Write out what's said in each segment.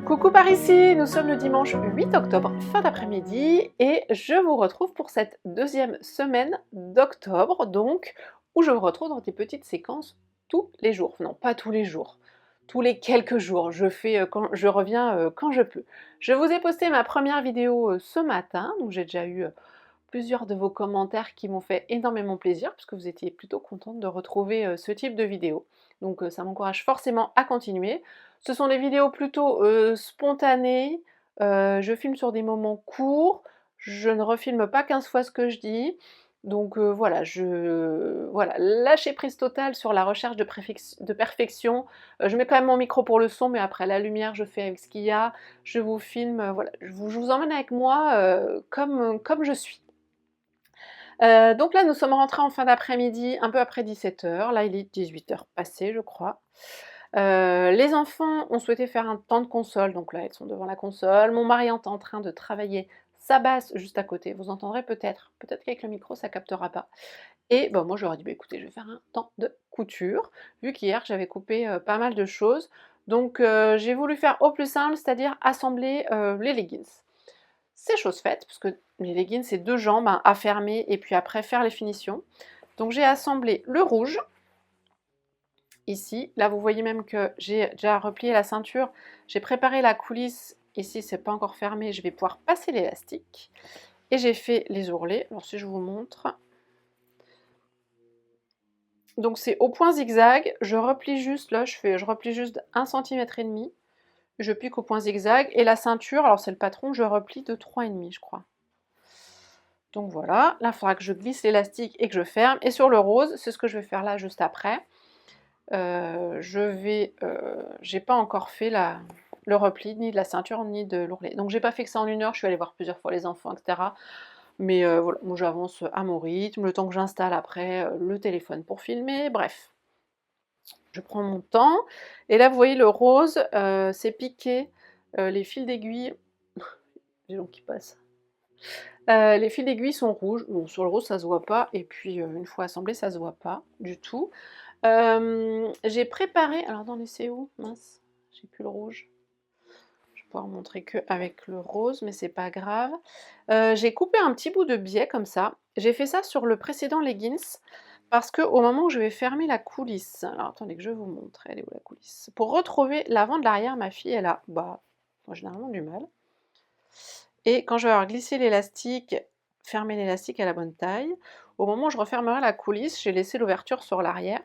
Coucou par ici, nous sommes le dimanche 8 octobre, fin d'après-midi, et je vous retrouve pour cette deuxième semaine d'octobre, donc, où je vous retrouve dans des petites séquences tous les jours. Non, pas tous les jours, tous les quelques jours, je reviens quand je peux. Je vous ai posté ma première vidéo ce matin, donc j'ai déjà eu plusieurs de vos commentaires qui m'ont fait énormément plaisir, parce que vous étiez plutôt contente de retrouver ce type de vidéo. Donc ça m'encourage forcément à continuer. Ce sont des vidéos plutôt spontanées, je filme sur des moments courts, je ne refilme pas 15 fois ce que je dis. Donc voilà, voilà, lâcher prise totale sur la recherche de perfection. Je mets quand même mon micro pour le son, mais après la lumière, je fais avec ce qu'il y a. Je vous filme, voilà, je vous emmène avec moi comme je suis. Donc là, nous sommes rentrés en fin d'après-midi, un peu après 17h. Là, il est 18h passé, je crois. Les enfants ont souhaité faire un temps de console, donc là, elles sont devant la console. Mon mari est en train de travailler sa basse juste à côté. Vous entendrez peut-être qu'avec le micro, ça captera pas. Et ben, moi, je leur ai dit, bah, écoutez, je vais faire un temps de couture, vu qu'hier, j'avais coupé pas mal de choses. Donc, j'ai voulu faire au plus simple, c'est-à-dire assembler les leggings. C'est chose faite, parce que les leggings, c'est 2 jambes à fermer et puis après faire les finitions. Donc j'ai assemblé le rouge, ici. Là, vous voyez même que j'ai déjà replié la ceinture. J'ai préparé la coulisse. Ici, c'est pas encore fermé. Je vais pouvoir passer l'élastique. Et j'ai fait les ourlets. Alors si je vous montre. Donc c'est au point zigzag. Je replie juste, là, je replie juste 1,5 cm. Je pique au point zigzag. Et la ceinture, alors c'est le patron, je replie de 3,5 je crois. Donc voilà, là il faudra que je glisse l'élastique et que je ferme. Et sur le rose, c'est ce que je vais faire là juste après. J'ai pas encore fait le repli, ni de la ceinture, ni de l'ourlet. Donc j'ai pas fait que ça en 1 heure, je suis allée voir plusieurs fois les enfants, etc. Mais voilà, moi j'avance à mon rythme, le temps que j'installe après le téléphone pour filmer, bref. Je prends mon temps. Et là vous voyez le rose, c'est piqué, les fils d'aiguille, les gens qui passent. Les fils d'aiguille sont rouges, bon sur le rose ça se voit pas, et puis une fois assemblé ça se voit pas du tout. J'ai préparé, alors attendez c'est où? Mince, j'ai plus le rouge. Je vais pouvoir montrer que avec le rose, mais c'est pas grave. J'ai coupé un petit bout de biais comme ça. J'ai fait ça sur le précédent leggings, parce que au moment où je vais fermer la coulisse, alors attendez que je vous montre, elle est où la coulisse? Pour retrouver l'avant de l'arrière, ma fille elle a, moi, généralement du mal. Et quand je vais avoir glissé l'élastique, fermé l'élastique à la bonne taille, au moment où je refermerai la coulisse, j'ai laissé l'ouverture sur l'arrière.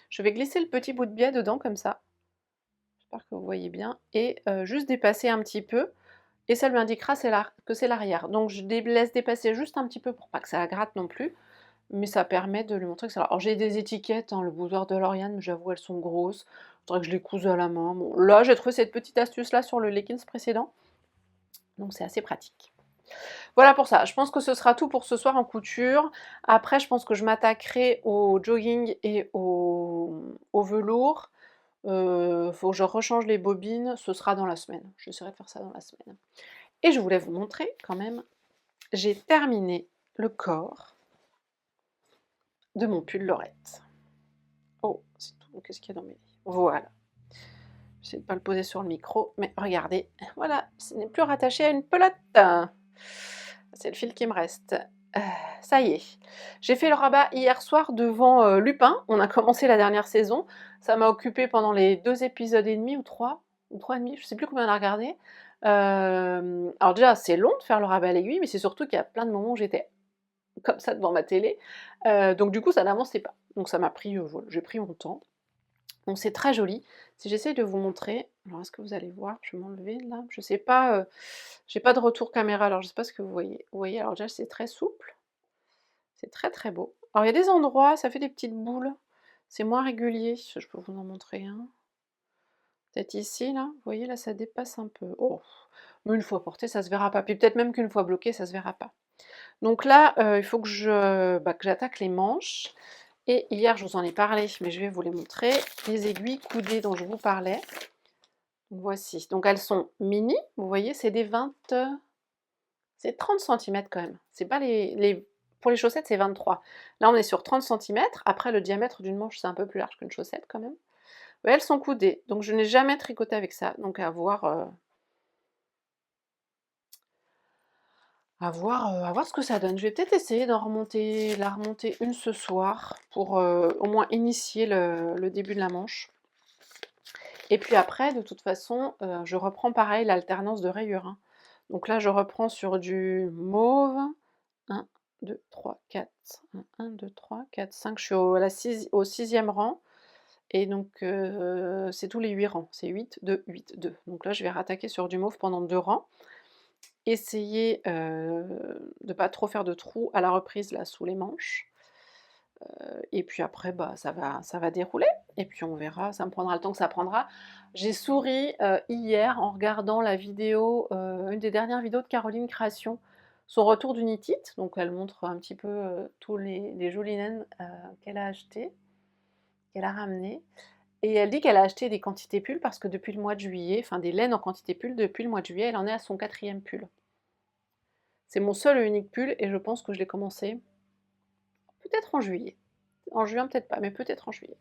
Je vais glisser le petit bout de biais dedans comme ça. J'espère que vous voyez bien. Et juste dépasser un petit peu. Et ça lui indiquera que c'est l'arrière. Donc je laisse dépasser juste un petit peu pour pas que ça la gratte non plus. Mais ça permet de lui montrer que c'est là. Alors j'ai des étiquettes, hein, le boudoir de Lauriane, mais j'avoue elles sont grosses. Il faudrait que je les couse à la main. Bon, là j'ai trouvé cette petite astuce là sur le leggings précédent. Donc c'est assez pratique. Voilà pour ça, je pense que ce sera tout pour ce soir en couture. Après, je pense que je m'attaquerai au jogging et au velours. Faut que je rechange les bobines, ce sera dans la semaine. J'essaierai de faire ça dans la semaine. Et je voulais vous montrer quand même, j'ai terminé le corps de mon pull Lorette. Oh, c'est tout, qu'est-ce qu'il y a dans mes livres? Voilà. J'essaie de ne pas le poser sur le micro, mais regardez, voilà, ce n'est plus rattaché à une pelote. C'est le fil qui me reste. Ça y est. J'ai fait le rabat hier soir devant Lupin. On a commencé la dernière saison. Ça m'a occupé pendant les 2 épisodes et demi ou 3 et demi, je sais plus combien on a regardé. Alors déjà, c'est long de faire le rabat à l'aiguille, mais c'est surtout qu'il y a plein de moments où j'étais comme ça devant ma télé. Donc du coup, ça n'avançait pas. Donc ça m'a pris, voilà, j'ai pris mon temps. Donc c'est très joli. Si j'essaye de vous montrer, alors est-ce que vous allez voir? Je vais m'enlever là. Je sais pas, j'ai pas de retour caméra, alors je sais pas ce que vous voyez. Vous voyez, alors déjà c'est très souple. C'est très très beau. Alors il y a des endroits, ça fait des petites boules. C'est moins régulier. Je peux vous en montrer un. Peut-être ici, là. Vous voyez, là ça dépasse un peu. Oh, mais une fois porté, ça se verra pas. Puis peut-être même qu'une fois bloqué, ça se verra pas. Donc là, il faut que que j'attaque les manches. Et hier, je vous en ai parlé, mais je vais vous les montrer. Les aiguilles coudées dont je vous parlais. Donc voici. Donc elles sont mini. Vous voyez, c'est des 20... c'est 30 cm quand même. C'est pas les pour les chaussettes, c'est 23. Là, on est sur 30 centimètres. Après, le diamètre d'une manche, c'est un peu plus large qu'une chaussette quand même. Ouais, elles sont coudées, donc je n'ai jamais tricoté avec ça. Donc à voir ce que ça donne. Je vais peut-être essayer la remonter une ce soir pour au moins initier le début de la manche. Et puis après, de toute façon, je reprends pareil l'alternance de rayures, hein. Donc là, je reprends sur du mauve. 1, 2, 3, 4. 1, 2, 3, 4, 5. Je suis au 6e rang. Et donc, c'est tous les 8 rangs. C'est 8, 2, 8, 2. Donc là, je vais rattaquer sur du mauve pendant 2 rangs. Essayer de ne pas trop faire de trous à la reprise là sous les manches. Et puis après, bah, ça va dérouler. Et puis on verra, ça me prendra le temps que ça prendra. J'ai souri hier en regardant la vidéo, une des dernières vidéos de Caroline Création, son retour du Knit It. Donc elle montre un petit peu tous les jolis naines qu'elle a achetés, qu'elle a ramenés. Et elle dit qu'elle a acheté des quantités pulls parce que depuis le mois de juillet, enfin des laines en quantité pull, depuis le mois de juillet, elle en est à son 4e pull. C'est mon seul et unique pull et je pense que je l'ai commencé peut-être en juillet. En juin, peut-être pas, mais peut-être en juillet.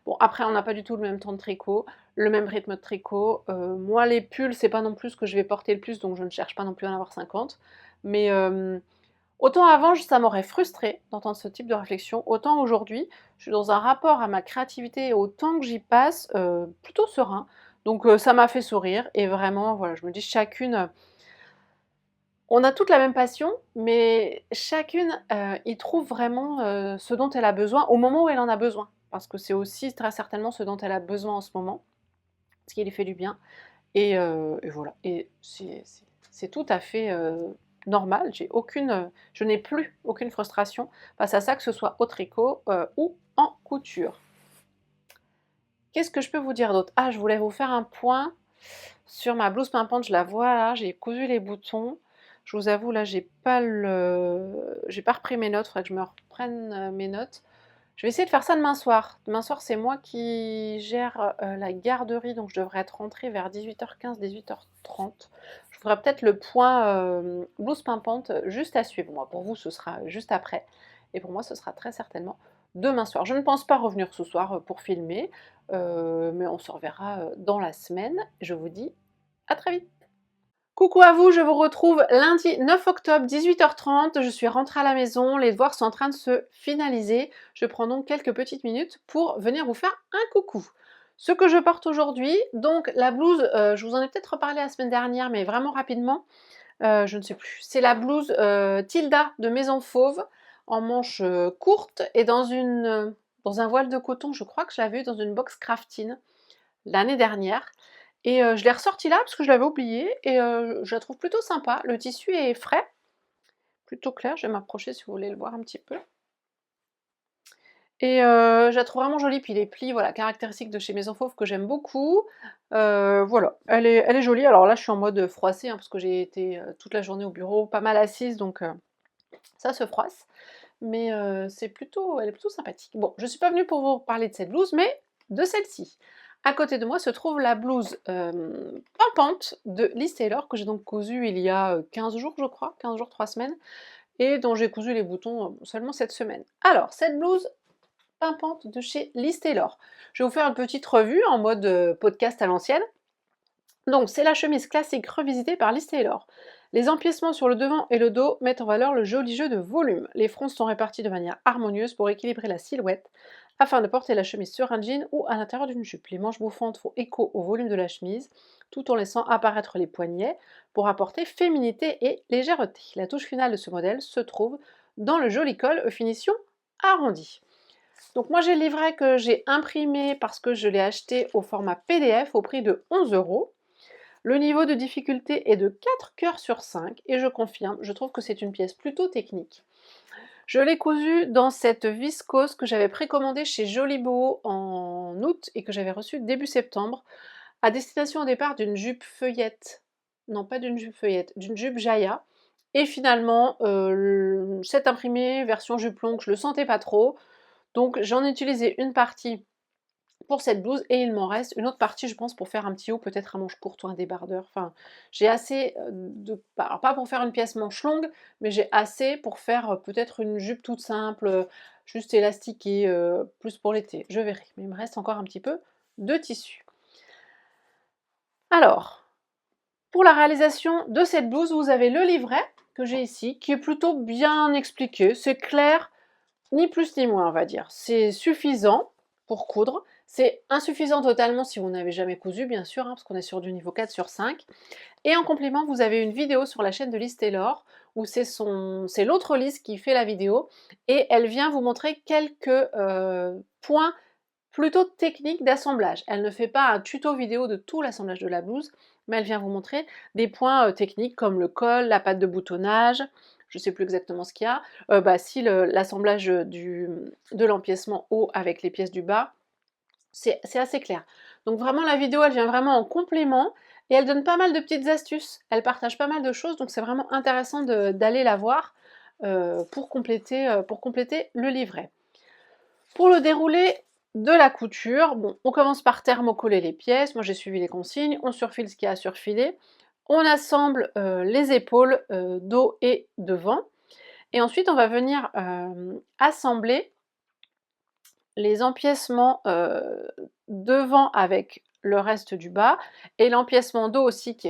Bon, après, on n'a pas du tout le même temps de tricot, le même rythme de tricot. Moi, les pulls, c'est pas non plus ce que je vais porter le plus, donc je ne cherche pas non plus à en avoir 50. Mais autant avant, ça m'aurait frustrée d'entendre ce type de réflexion, autant aujourd'hui, je suis dans un rapport à ma créativité et au temps que j'y passe plutôt serein. Donc ça m'a fait sourire et vraiment, voilà, je me dis chacune... On a toute la même passion, mais chacune y trouve vraiment ce dont elle a besoin au moment où elle en a besoin. Parce que c'est aussi très certainement ce dont elle a besoin en ce moment, ce qui lui fait du bien. Et voilà. Et c'est tout à fait normal. Je n'ai plus aucune frustration face à ça, que ce soit au tricot ou en couture. Qu'est-ce que je peux vous dire d'autre? Ah, je voulais vous faire un point sur ma blouse pimpante. Je la vois là, j'ai cousu les boutons. Je vous avoue, là, j'ai pas repris mes notes. Il faudrait que je me reprenne mes notes. Je vais essayer de faire ça demain soir. Demain soir, c'est moi qui gère la garderie, donc je devrais être rentrée vers 18h15, 18h30. Je ferai peut-être le point blouse pimpante juste à suivre. Moi, pour vous, ce sera juste après. Et pour moi, ce sera très certainement demain soir. Je ne pense pas revenir ce soir pour filmer, mais on se reverra dans la semaine. Je vous dis à très vite. Coucou à vous, je vous retrouve lundi 9 octobre 18h30. Je suis rentrée à la maison, les devoirs sont en train de se finaliser. Je prends donc quelques petites minutes pour venir vous faire un coucou. Ce que je porte aujourd'hui, donc la blouse, je vous en ai peut-être reparlé la semaine dernière, mais vraiment rapidement, je ne sais plus. C'est la blouse Tilda de Maison Fauve, en manches courtes et dans un voile de coton. Je crois que je l'avais eu dans une box crafting l'année dernière. Et je l'ai ressortie là parce que je l'avais oubliée et je la trouve plutôt sympa. Le tissu est frais, plutôt clair. Je vais m'approcher si vous voulez le voir un petit peu. Et je la trouve vraiment jolie. Puis les plis, voilà, caractéristiques de chez Maison Fauve que j'aime beaucoup. Voilà, elle est jolie. Alors là, je suis en mode froissée, hein, parce que j'ai été toute la journée au bureau, pas mal assise, donc ça se froisse. Mais elle est plutôt sympathique. Bon, je ne suis pas venue pour vous parler de cette blouse, mais de celle-ci. À côté de moi se trouve la blouse pimpante de Liz Taylor, que j'ai donc cousue il y a 15 jours, je crois, 15 jours, 3 semaines, et dont j'ai cousu les boutons seulement cette semaine. Alors, cette blouse pimpante de chez Liz Taylor. Je vais vous faire une petite revue en mode podcast à l'ancienne. Donc, c'est la chemise classique revisitée par Liz Taylor. Les empiècements sur le devant et le dos mettent en valeur le joli jeu de volume. Les fronces sont réparties de manière harmonieuse pour équilibrer la silhouette, afin de porter la chemise sur un jean ou à l'intérieur d'une jupe. Les manches bouffantes font écho au volume de la chemise, tout en laissant apparaître les poignets pour apporter féminité et légèreté. La touche finale de ce modèle se trouve dans le joli col aux finitions arrondies. Donc moi j'ai le livret que j'ai imprimé parce que je l'ai acheté au format PDF au prix de 11 €. Le niveau de difficulté est de 4 cœurs sur 5 et je confirme, je trouve que c'est une pièce plutôt technique. Je l'ai cousue dans cette viscose que j'avais précommandée chez Joliboho en août et que j'avais reçue début septembre, à destination au départ d'une jupe feuillette. Non, pas d'une jupe feuillette, d'une jupe Jaya. Et finalement, cet imprimé version jupe longue, je le sentais pas trop. Donc j'en ai utilisé une partie pour cette blouse et il m'en reste une autre partie je pense pour faire un petit haut peut-être à manches courtes ou un débardeur. Enfin j'ai assez alors pas pour faire une pièce manche longue mais j'ai assez pour faire peut-être une jupe toute simple, juste élastiquée, plus pour l'été, je verrai. Mais il me reste encore un petit peu de tissu. Alors, pour la réalisation de cette blouse, vous avez le livret que j'ai ici, qui est plutôt bien expliqué, c'est clair, ni plus ni moins on va dire. C'est suffisant pour coudre, c'est insuffisant totalement si vous n'avez jamais cousu bien sûr, hein, parce qu'on est sur du niveau 4 sur 5. Et en complément, vous avez une vidéo sur la chaîne de Lise Taylor, où c'est l'autre Lise qui fait la vidéo, et elle vient vous montrer quelques points plutôt techniques d'assemblage. Elle ne fait pas un tuto vidéo de tout l'assemblage de la blouse, mais elle vient vous montrer des points techniques comme le col, la patte de boutonnage, je ne sais plus exactement ce qu'il y a, si l'assemblage de l'empiècement haut avec les pièces du bas, c'est assez clair. Donc vraiment la vidéo elle vient vraiment en complément et elle donne pas mal de petites astuces, elle partage pas mal de choses, donc c'est vraiment intéressant d'aller la voir pour compléter le livret. Pour le déroulé de la couture, bon, on commence par thermocoller les pièces, moi j'ai suivi les consignes, on surfile ce qu'il y a à surfiler, on assemble les épaules, dos et devant, et ensuite on va venir assembler les empiècements devant avec le reste du bas, et l'empiècement dos aussi qui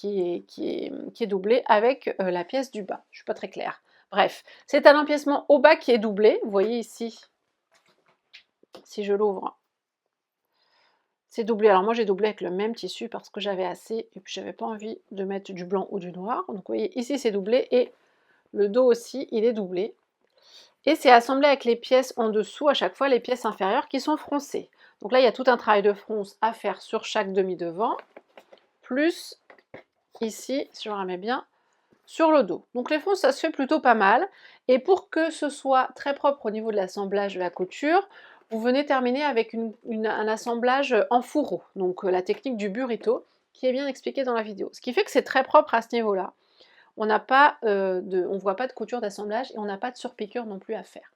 est doublé avec la pièce du bas. Je ne suis pas très claire. Bref, c'est un empiècement au bas qui est doublé, vous voyez ici, si je l'ouvre, c'est doublé. Alors moi j'ai doublé avec le même tissu parce que j'avais assez et puis j'avais pas envie de mettre du blanc ou du noir. Donc vous voyez ici c'est doublé et le dos aussi il est doublé. Et c'est assemblé avec les pièces en dessous à chaque fois, les pièces inférieures qui sont froncées. Donc là il y a tout un travail de fronce à faire sur chaque demi-devant, plus ici, si je remets bien, sur le dos. Donc les fronces ça se fait plutôt pas mal. Et pour que ce soit très propre au niveau de l'assemblage de la couture, vous venez terminer avec un assemblage en fourreau, donc la technique du burrito, qui est bien expliquée dans la vidéo. Ce qui fait que c'est très propre à ce niveau-là. On n'a pas on voit pas de couture d'assemblage et on n'a pas de surpiqûre non plus à faire.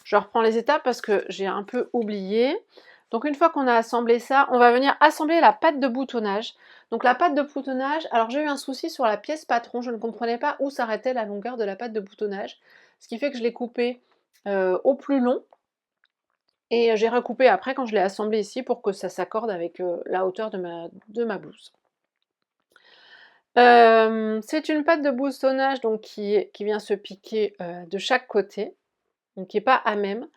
Je reprends les étapes parce que j'ai un peu oublié. Donc une fois qu'on a assemblé ça, on va venir assembler la patte de boutonnage. Donc la patte de boutonnage, alors j'ai eu un souci sur la pièce patron, je ne comprenais pas où s'arrêtait la longueur de la patte de boutonnage, ce qui fait que je l'ai coupée au plus long. Et j'ai recoupé après quand je l'ai assemblé ici pour que ça s'accorde avec la hauteur de ma blouse. C'est une patte de boutonnage donc qui vient se piquer de chaque côté, donc qui n'est pas à même,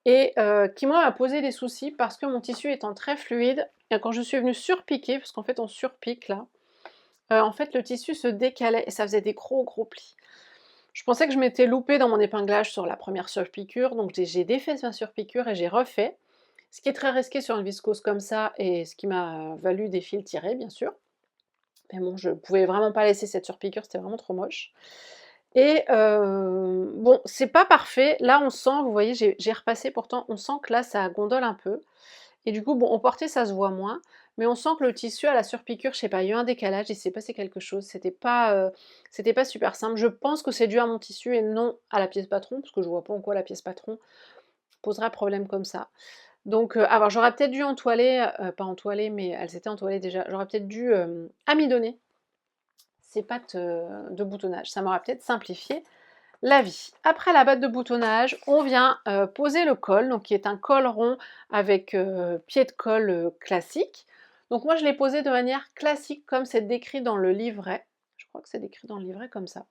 et qui moi m'a posé des soucis parce que mon tissu étant très fluide, et quand je suis venue surpiquer, parce qu'en fait on surpique là, en fait le tissu se décalait et ça faisait des gros plis. Je pensais que je m'étais loupée dans mon épinglage sur la première surpiqûre, donc j'ai défait ma surpiqûre et j'ai refait. Ce qui est très risqué sur une viscose comme ça et ce qui m'a valu des fils tirés bien sûr. Mais bon, je pouvais vraiment pas laisser cette surpiqûre, c'était vraiment trop moche. Et bon, c'est pas parfait. Là on sent, vous voyez, j'ai repassé pourtant, on sent que là ça gondole un peu. Et du coup, bon, au porté ça se voit moins, mais on sent que le tissu à la surpiqûre, je sais pas, il y a eu un décalage, il s'est passé quelque chose, c'était pas super simple. Je pense que c'est dû à mon tissu et non à la pièce patron, parce que je vois pas en quoi la pièce patron posera problème comme ça. Donc, alors j'aurais peut-être dû entoiler, pas entoiler, mais elles étaient entoilées déjà, j'aurais peut-être dû amidonner ces pattes de boutonnage, ça m'aurait peut-être simplifié la vie. Après la patte de boutonnage, on vient poser le col, donc qui est un col rond avec pied de colle classique. Donc moi je l'ai posé de manière classique comme c'est décrit dans le livret. Je crois que c'est décrit dans le livret comme ça.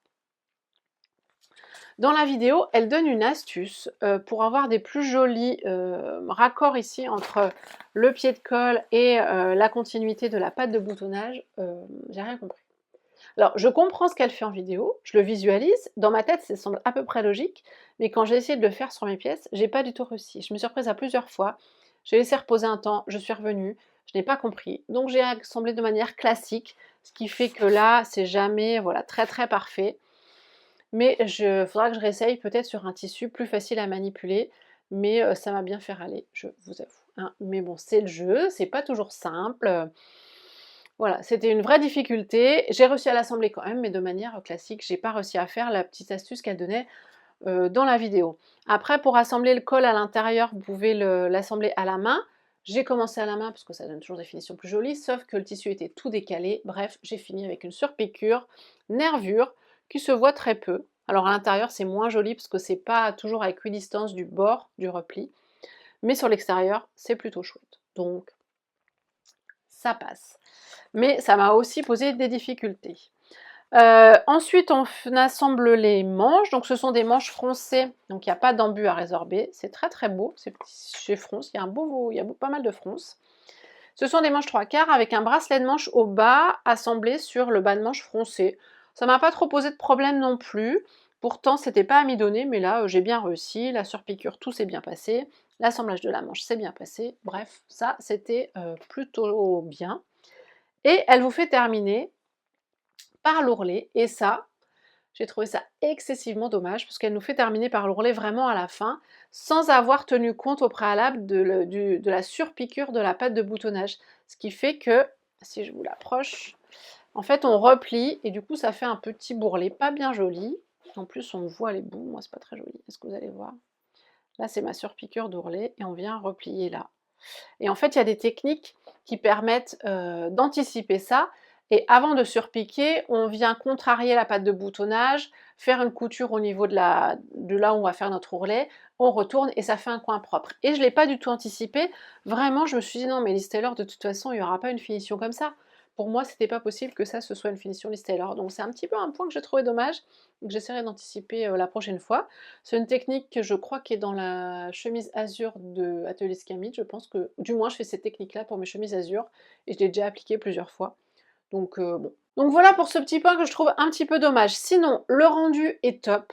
Dans la vidéo, elle donne une astuce pour avoir des plus jolis raccords ici entre le pied de colle et la continuité de la patte de boutonnage. J'ai rien compris. Alors, je comprends ce qu'elle fait en vidéo, je le visualise, dans ma tête ça semble à peu près logique, mais quand j'ai essayé de le faire sur mes pièces, j'ai pas du tout réussi. Je me suis reprise à plusieurs fois, j'ai laissé reposer un temps, je suis revenue, je n'ai pas compris. Donc j'ai assemblé de manière classique, ce qui fait que là, c'est jamais voilà, très parfait. Mais il faudra que je réessaye peut-être sur un tissu plus facile à manipuler, mais ça m'a bien fait râler, je vous avoue. Hein. Mais bon, c'est le jeu, c'est pas toujours simple. Voilà, c'était une vraie difficulté. J'ai réussi à l'assembler quand même, mais de manière classique. J'ai pas réussi à faire la petite astuce qu'elle donnait dans la vidéo. Après, pour assembler le col à l'intérieur, vous pouvez l'assembler à la main. J'ai commencé à la main parce que ça donne toujours des finitions plus jolies, sauf que le tissu était tout décalé. Bref, j'ai fini avec une surpiqûre, nervure, qui se voit très peu. Alors à l'intérieur, c'est moins joli parce que c'est pas toujours à équidistance du bord du repli. Mais sur l'extérieur, c'est plutôt chouette. Donc, ça passe. Mais ça m'a aussi posé des difficultés. Ensuite, on assemble les manches. Donc, ce sont des manches froncées. Donc, il n'y a pas d'embu à résorber. C'est très très beau. C'est chez Fronce. Il y a pas mal de fronces. Ce sont des manches 3/4 avec un bracelet de manche au bas assemblé sur le bas de manche froncé. Ça m'a pas trop posé de problème non plus. Pourtant, c'était pas amidonné, mais là, j'ai bien réussi. La surpiqûre, tout s'est bien passé. L'assemblage de la manche s'est bien passé. Bref, ça, c'était plutôt bien. Et elle vous fait terminer par l'ourlet. Et ça, j'ai trouvé ça excessivement dommage parce qu'elle nous fait terminer par l'ourlet vraiment à la fin sans avoir tenu compte au préalable de la surpiqûre de la pâte de boutonnage. Ce qui fait que, si je vous l'approche, en fait on replie et du coup ça fait un petit bourrelet pas bien joli. En plus on voit les bouts, moi c'est pas très joli. Est-ce que vous allez voir? Là c'est ma surpiqûre d'ourlet et on vient replier là. Et en fait, il y a des techniques qui permettent d'anticiper ça. Et avant de surpiquer, on vient contrarier la pâte de boutonnage, faire une couture au niveau de là où on va faire notre ourlet, on retourne et ça fait un coin propre. Et je ne l'ai pas du tout anticipé. Vraiment, je me suis dit non, mais Liz Taylor, de toute façon, il n'y aura pas une finition comme ça. Pour moi, c'était pas possible que ça ce soit une finition Liz Taylor. Donc c'est un petit peu un point que j'ai trouvé dommage, que j'essaierai d'anticiper la prochaine fois. C'est une technique que je crois qui est dans la chemise azur de Atelier Scamit. Je pense que, du moins, je fais cette technique-là pour mes chemises azur et je l'ai déjà appliquée plusieurs fois. Donc bon. Donc voilà pour ce petit point que je trouve un petit peu dommage. Sinon, le rendu est top.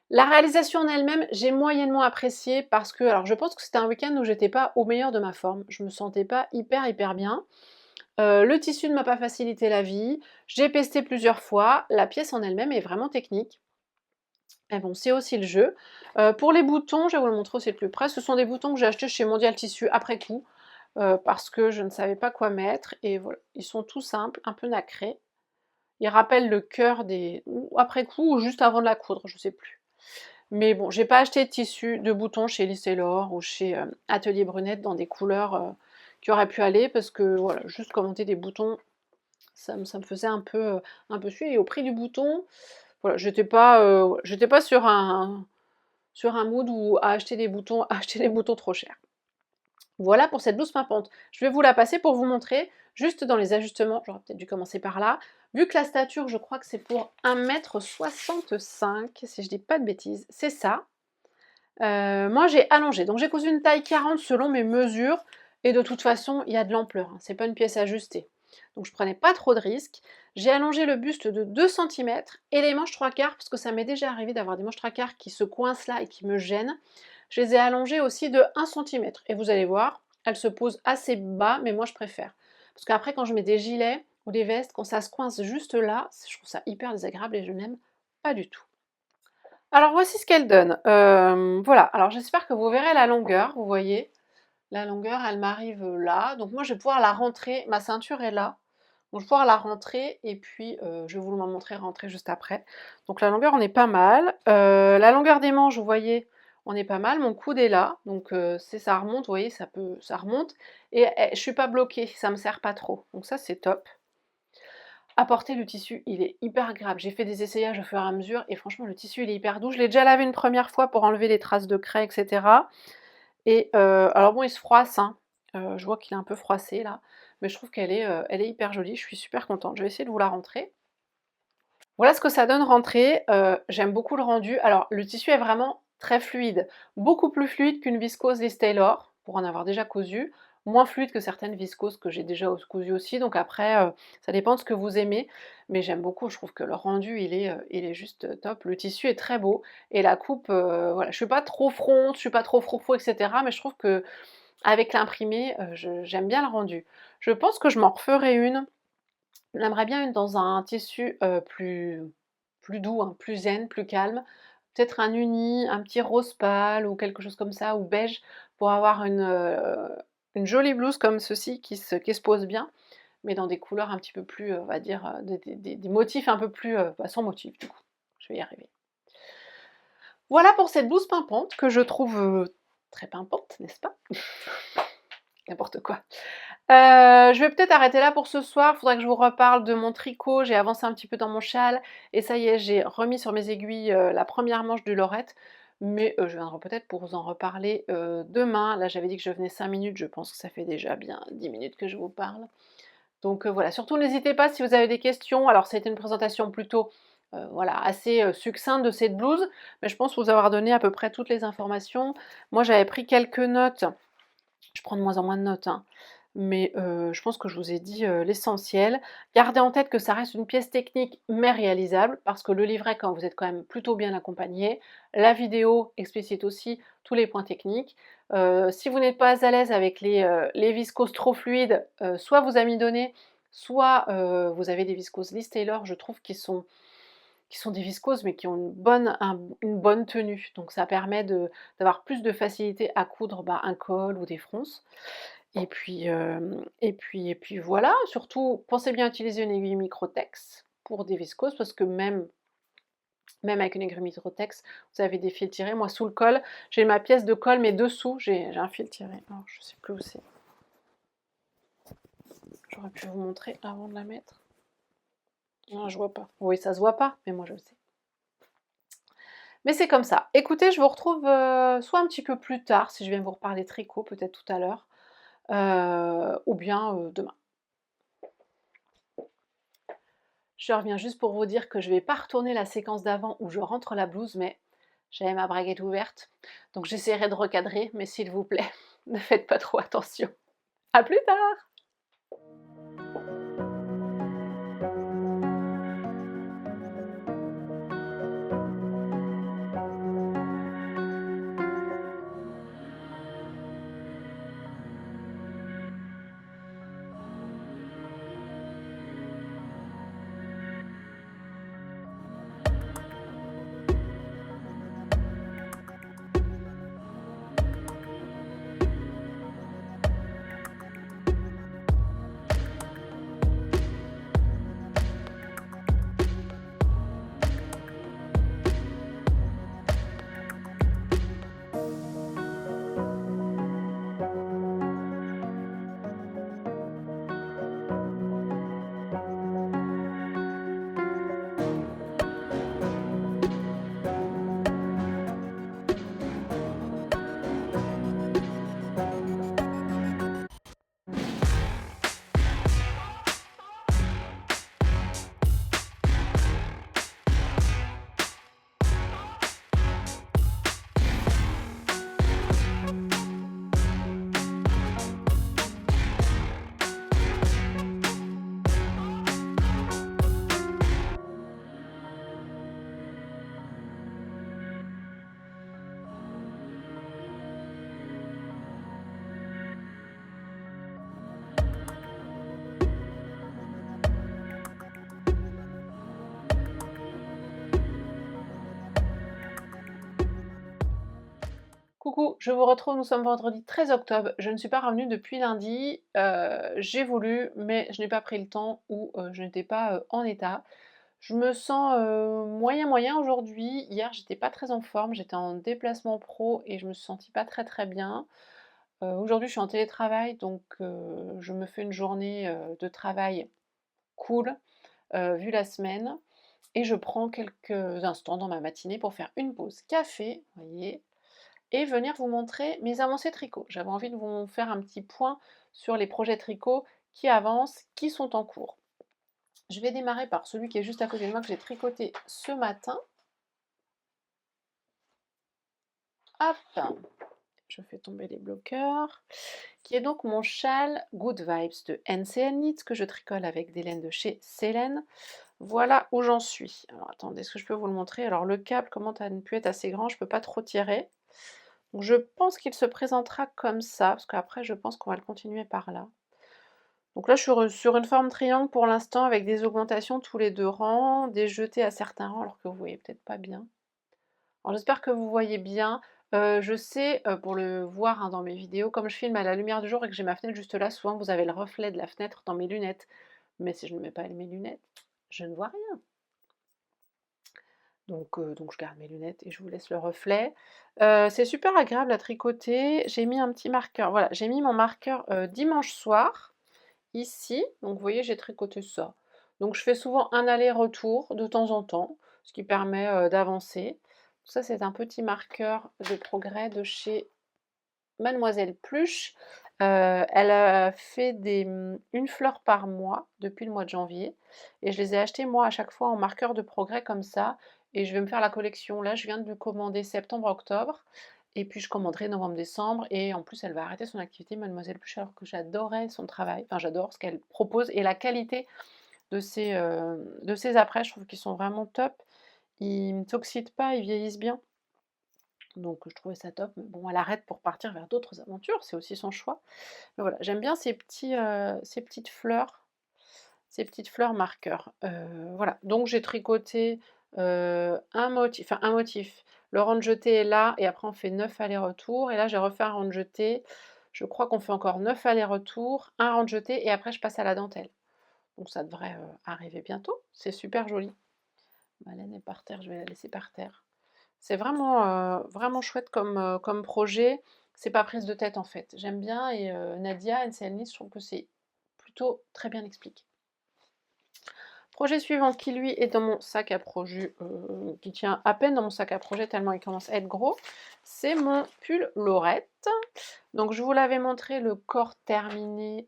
La réalisation en elle-même, j'ai moyennement apprécié parce que, alors je pense que c'était un week-end où j'étais pas au meilleur de ma forme. Je me sentais pas hyper bien. Le tissu ne m'a pas facilité la vie. J'ai pesté plusieurs fois. La pièce en elle-même est vraiment technique. Et bon, c'est aussi le jeu. Pour les boutons, je vais vous le montrer aussi de plus près. Ce sont des boutons que j'ai achetés chez Mondial Tissu après coup, parce que je ne savais pas quoi mettre. Et voilà, ils sont tout simples, un peu nacrés. Ils rappellent le cœur des... ou après coup, ou juste avant de la coudre, je ne sais plus. Mais bon, j'ai pas acheté de tissu, de boutons chez Liz Taylor ou chez Atelier Brunette dans des couleurs qui auraient pu aller, parce que voilà, juste commenter des boutons, ça me faisait un peu suer. Et au prix du bouton, voilà, j'étais pas sur un mood où à acheter des boutons, acheter des boutons trop chers. Voilà pour cette blouse pimpante. Je vais vous la passer pour vous montrer, juste dans les ajustements, j'aurais peut-être dû commencer par là. Vu que la stature, je crois que c'est pour 1,65 m, si je dis pas de bêtises, c'est ça. Moi j'ai allongé, donc j'ai cousu une taille 40 selon mes mesures, et de toute façon il y a de l'ampleur, hein, c'est pas une pièce ajustée. Donc je prenais pas trop de risques. J'ai allongé le buste de 2 cm et les manches 3/4, parce que ça m'est déjà arrivé d'avoir des manches 3/4 qui se coincent là et qui me gênent. Je les ai allongées aussi de 1 cm. Et vous allez voir, elles se posent assez bas, mais moi je préfère. Parce qu'après quand je mets des gilets ou des vestes, quand ça se coince juste là, je trouve ça hyper désagréable et je n'aime pas du tout. Alors voici ce qu'elle donne. Voilà, alors j'espère que vous verrez la longueur, vous voyez. La longueur, elle m'arrive là. Donc moi, je vais pouvoir la rentrer. Ma ceinture est là. Donc je vais pouvoir la rentrer et puis je vais vous le montrer rentrer juste après. Donc la longueur, on est pas mal. La longueur des manches, vous voyez, on est pas mal. Mon coude est là. Donc ça remonte, vous voyez, ça remonte. Et je suis pas bloquée, ça me sert pas trop. Donc ça, c'est top. À porter, le tissu, il est hyper agréable. J'ai fait des essayages au fur et à mesure et franchement, le tissu, il est hyper doux. Je l'ai déjà lavé une première fois pour enlever les traces de craie, etc. Et alors bon, il se froisse, hein. Je vois qu'il est un peu froissé là, mais je trouve elle est hyper jolie, je suis super contente. Je vais essayer de vous la rentrer. Voilà ce que ça donne rentrée, j'aime beaucoup le rendu. Alors le tissu est vraiment très fluide, beaucoup plus fluide qu'une viscose Liz Taylor, pour en avoir déjà cousu, moins fluide que certaines viscoses que j'ai déjà cousues aussi, donc après, ça dépend de ce que vous aimez, mais j'aime beaucoup, je trouve que le rendu il est juste top. Le tissu est très beau et la coupe, voilà, je suis pas trop fronde, je suis pas trop froufrou et cetera, mais je trouve qu'avec l'imprimé, j'aime bien le rendu. Je pense que je m'en referai une. J'aimerais bien une dans un tissu plus doux, hein, plus zen, plus calme. Peut-être un uni, un petit rose pâle ou quelque chose comme ça, ou beige, pour avoir une jolie blouse comme ceci qui se pose bien, mais dans des couleurs un petit peu plus, on va dire, des motifs un peu plus, bah, sans motif du coup. Je vais y arriver. Voilà pour cette blouse pimpante que je trouve très pimpante, n'est-ce pas? N'importe quoi. Je vais peut-être arrêter là pour ce soir. Faudrait que je vous reparle de mon tricot. J'ai avancé un petit peu dans mon châle et ça y est, j'ai remis sur mes aiguilles la première manche du lorette. Mais je viendrai peut-être pour vous en reparler demain. Là, j'avais dit que je venais 5 minutes. Je pense que ça fait déjà bien 10 minutes que je vous parle. Donc voilà, surtout n'hésitez pas si vous avez des questions. Alors, ça a été une présentation plutôt voilà, assez succincte de cette blouse, mais je pense vous avoir donné à peu près toutes les informations. Moi, j'avais pris quelques notes. Je prends de moins en moins de notes, hein. Mais je pense que je vous ai dit l'essentiel. Gardez en tête que ça reste une pièce technique mais réalisable, parce que le livret, quand vous êtes quand même plutôt bien accompagné, la vidéo explicite aussi tous les points techniques. Si vous n'êtes pas à l'aise avec les viscoses trop fluides, soit vous amidonnez, soit vous avez des viscoses Liz Taylor, je trouve, qui sont des viscoses mais qui ont une bonne tenue. Donc ça permet d'avoir plus de facilité à coudre un col ou des fronces. Et puis voilà, surtout pensez bien à utiliser une aiguille Microtex pour des viscoses parce que même avec une aiguille Microtex, vous avez des fils tirés. Moi, sous le col, j'ai ma pièce de colle, mais dessous, j'ai un fil tiré. Alors, je sais plus où c'est. J'aurais pu vous montrer avant de la mettre. Non, je vois pas. Oui, ça se voit pas, mais moi je le sais. Mais c'est comme ça. Écoutez, je vous retrouve soit un petit peu plus tard, si je viens vous reparler tricot, peut-être tout à l'heure, ou bien demain. Je reviens juste pour vous dire que je ne vais pas retourner la séquence d'avant où je rentre la blouse, mais j'avais ma braguette ouverte. Donc j'essaierai de recadrer, mais s'il vous plaît, ne faites pas trop attention. À plus tard! Coucou, je vous retrouve, nous sommes vendredi 13 octobre. Je ne suis pas revenue depuis lundi. J'ai voulu, mais je n'ai pas pris le temps ou je n'étais pas en état. Je me sens moyen moyen aujourd'hui. Hier, j'étais pas très en forme, j'étais en déplacement pro et je me suis sentie pas très très bien. Aujourd'hui, je suis en télétravail, donc je me fais une journée de travail cool, vu la semaine, et je prends quelques instants dans ma matinée pour faire une pause café, vous voyez, et venir vous montrer mes avancées tricot. J'avais envie de vous faire un petit point sur les projets tricot qui avancent, qui sont en cours. Je vais démarrer par celui qui est juste à côté de moi que j'ai tricoté ce matin. Hop, je fais tomber les bloqueurs. Qui est donc mon châle Good Vibes de NCL Knits que je tricole avec des laines de chez Célène. Voilà où j'en suis. Alors attendez, est-ce que je peux vous le montrer? Alors le câble commence à ne plus être assez grand, je ne peux pas trop tirer. Donc je pense qu'il se présentera comme ça, parce qu'après je pense qu'on va le continuer par là. Donc là je suis sur une forme triangle pour l'instant avec des augmentations tous les 2 rangs, des jetés à certains rangs alors que vous voyez peut-être pas bien. Alors j'espère que vous voyez bien. Je sais, pour le voir hein, dans mes vidéos, comme je filme à la lumière du jour et que j'ai ma fenêtre juste là, souvent vous avez le reflet de la fenêtre dans mes lunettes. Mais si je ne mets pas mes lunettes, je ne vois rien. Donc je garde mes lunettes et je vous laisse le reflet. C'est super agréable à tricoter. J'ai mis un petit marqueur, voilà, j'ai mis mon marqueur dimanche soir, ici. Donc vous voyez, j'ai tricoté ça. Donc je fais souvent un aller-retour de temps en temps, ce qui permet d'avancer. Ça, c'est un petit marqueur de progrès de chez Mademoiselle Pluche. Elle a fait une fleur par mois depuis le mois de janvier. Et je les ai achetés moi à chaque fois en marqueur de progrès comme ça. Et je vais me faire la collection. Là, je viens de lui commander septembre-octobre. Et puis je commanderai novembre-décembre. Et en plus, elle va arrêter son activité, Mademoiselle Pluche, alors que j'adorais son travail. Enfin, j'adore ce qu'elle propose et la qualité de ses apprêts. Je trouve qu'ils sont vraiment top. Ils ne s'oxydent pas, ils vieillissent bien. Donc je trouvais ça top, mais bon, elle arrête pour partir vers d'autres aventures, c'est aussi son choix. Mais voilà, j'aime bien ces petites fleurs marqueurs. Voilà, donc j'ai tricoté un motif. Le rang de jeté est là, et après on fait 9 allers-retours, et là j'ai refait un rang de jeté. Je crois qu'on fait encore 9 allers-retours, un rang de jeté, et après je passe à la dentelle. Donc ça devrait arriver bientôt, c'est super joli. Ma laine est par terre, je vais la laisser par terre. C'est vraiment chouette comme projet. C'est pas prise de tête en fait. J'aime bien et Nadia, NCL Nice, je trouve que c'est plutôt très bien expliqué. Projet suivant qui lui est dans mon sac à projet, qui tient à peine dans mon sac à projet tellement il commence à être gros, c'est mon pull Laurette. Donc je vous l'avais montré le corps terminé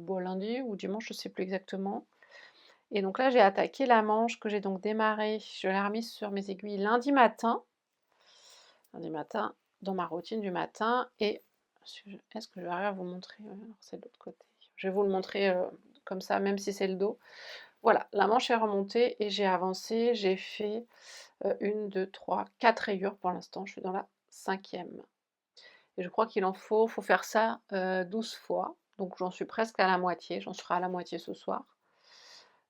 lundi ou dimanche, je ne sais plus exactement. Et donc là j'ai attaqué la manche que j'ai donc démarré, je l'ai remise sur mes aiguilles lundi matin, dans ma routine du matin. Et est-ce que je vais arriver à vous montrer? C'est de l'autre côté. Je vais vous le montrer comme ça, même si c'est le dos. Voilà, la manche est remontée et j'ai avancé. J'ai fait 1, 2, 3, 4 rayures pour l'instant. Je suis dans la 5e. Et je crois qu'il faut faire ça 12 fois. Donc j'en suis presque à la moitié. J'en serai à la moitié ce soir.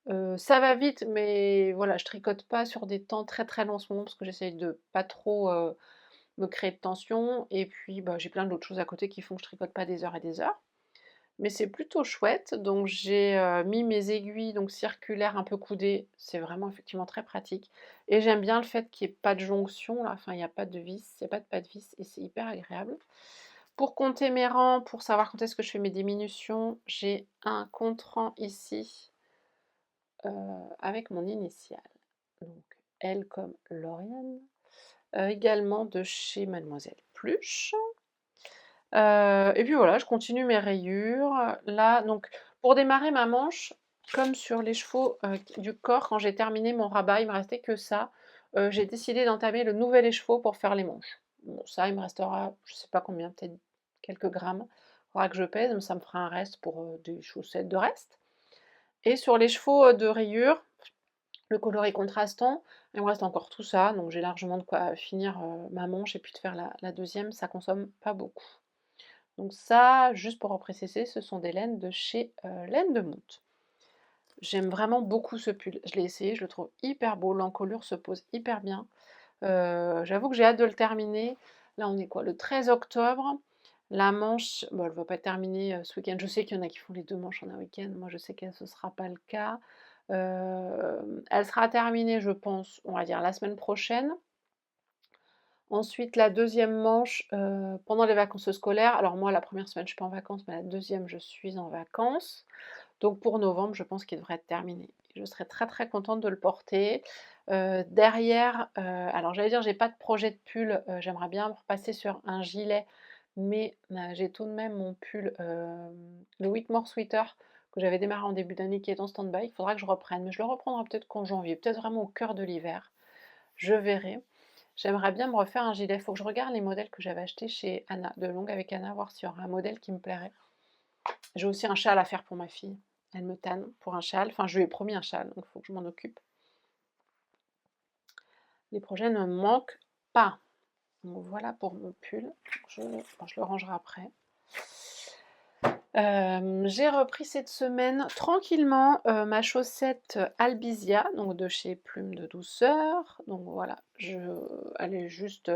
Ça va vite, mais voilà, je tricote pas sur des temps très très longs en ce moment parce que j'essaye de pas trop me créer de tension. Et puis bah, j'ai plein d'autres choses à côté qui font que je tricote pas des heures et des heures. Mais c'est plutôt chouette. Donc j'ai mis mes aiguilles donc circulaires un peu coudées. C'est vraiment effectivement très pratique. Et j'aime bien le fait qu'il n'y ait pas de jonction là. Enfin, il n'y a pas de vis, il n'y a pas de pas de vis et c'est hyper agréable. Pour compter mes rangs, pour savoir quand est-ce que je fais mes diminutions, j'ai un compte-rang ici avec mon initiale. Donc L comme Lauriane. Également de chez Mademoiselle Pluche. Et puis voilà, je continue mes rayures. Là, donc, pour démarrer ma manche, comme sur les chevaux du corps, quand j'ai terminé mon rabat, il me restait que ça. J'ai décidé d'entamer le nouvel écheveau pour faire les manches. Bon, ça, il me restera, je sais pas combien, peut-être quelques grammes. Il faudra que je pèse, mais ça me fera un reste pour des chaussettes de reste. Et sur les chevaux de rayures, le coloris contrastant, il me reste encore tout ça, donc j'ai largement de quoi finir ma manche et puis de faire la deuxième, ça consomme pas beaucoup. Donc ça, juste pour repréciser, ce sont des laines de chez Laine de Monte. J'aime vraiment beaucoup ce pull, je l'ai essayé, je le trouve hyper beau, l'encolure se pose hyper bien. J'avoue que j'ai hâte de le terminer. Là on est quoi, le 13 octobre. La manche, bon, elle ne va pas terminer ce week-end. Je sais qu'il y en a qui font les 2 manches en un week-end. Moi, je sais que ce ne sera pas le cas. Elle sera terminée, je pense, on va dire la semaine prochaine. Ensuite, la deuxième manche pendant les vacances scolaires. Alors moi, la première semaine, je ne suis pas en vacances, mais la deuxième, je suis en vacances. Donc pour novembre, je pense qu'il devrait être terminé. Je serais très très contente de le porter. Derrière, alors j'allais dire, j'ai pas de projet de pull. J'aimerais bien repasser sur un gilet, mais j'ai tout de même mon pull, le Whitmore Sweater, que j'avais démarré en début d'année, qui est en stand-by. Il faudra que je reprenne, mais je le reprendrai peut-être qu'en janvier, peut-être vraiment au cœur de l'hiver. Je verrai. J'aimerais bien me refaire un gilet. Il faut que je regarde les modèles que j'avais achetés chez Anna, de Longue avec Anna, voir s'il y aura un modèle qui me plairait. J'ai aussi un châle à faire pour ma fille. Elle me tanne pour un châle. Enfin, je lui ai promis un châle, donc il faut que je m'en occupe. Les projets ne me manquent pas. Donc voilà pour mon pull. Je le rangerai après. J'ai repris cette semaine tranquillement ma chaussette Albizia, donc de chez Plume de Douceur. Donc voilà, elle est juste.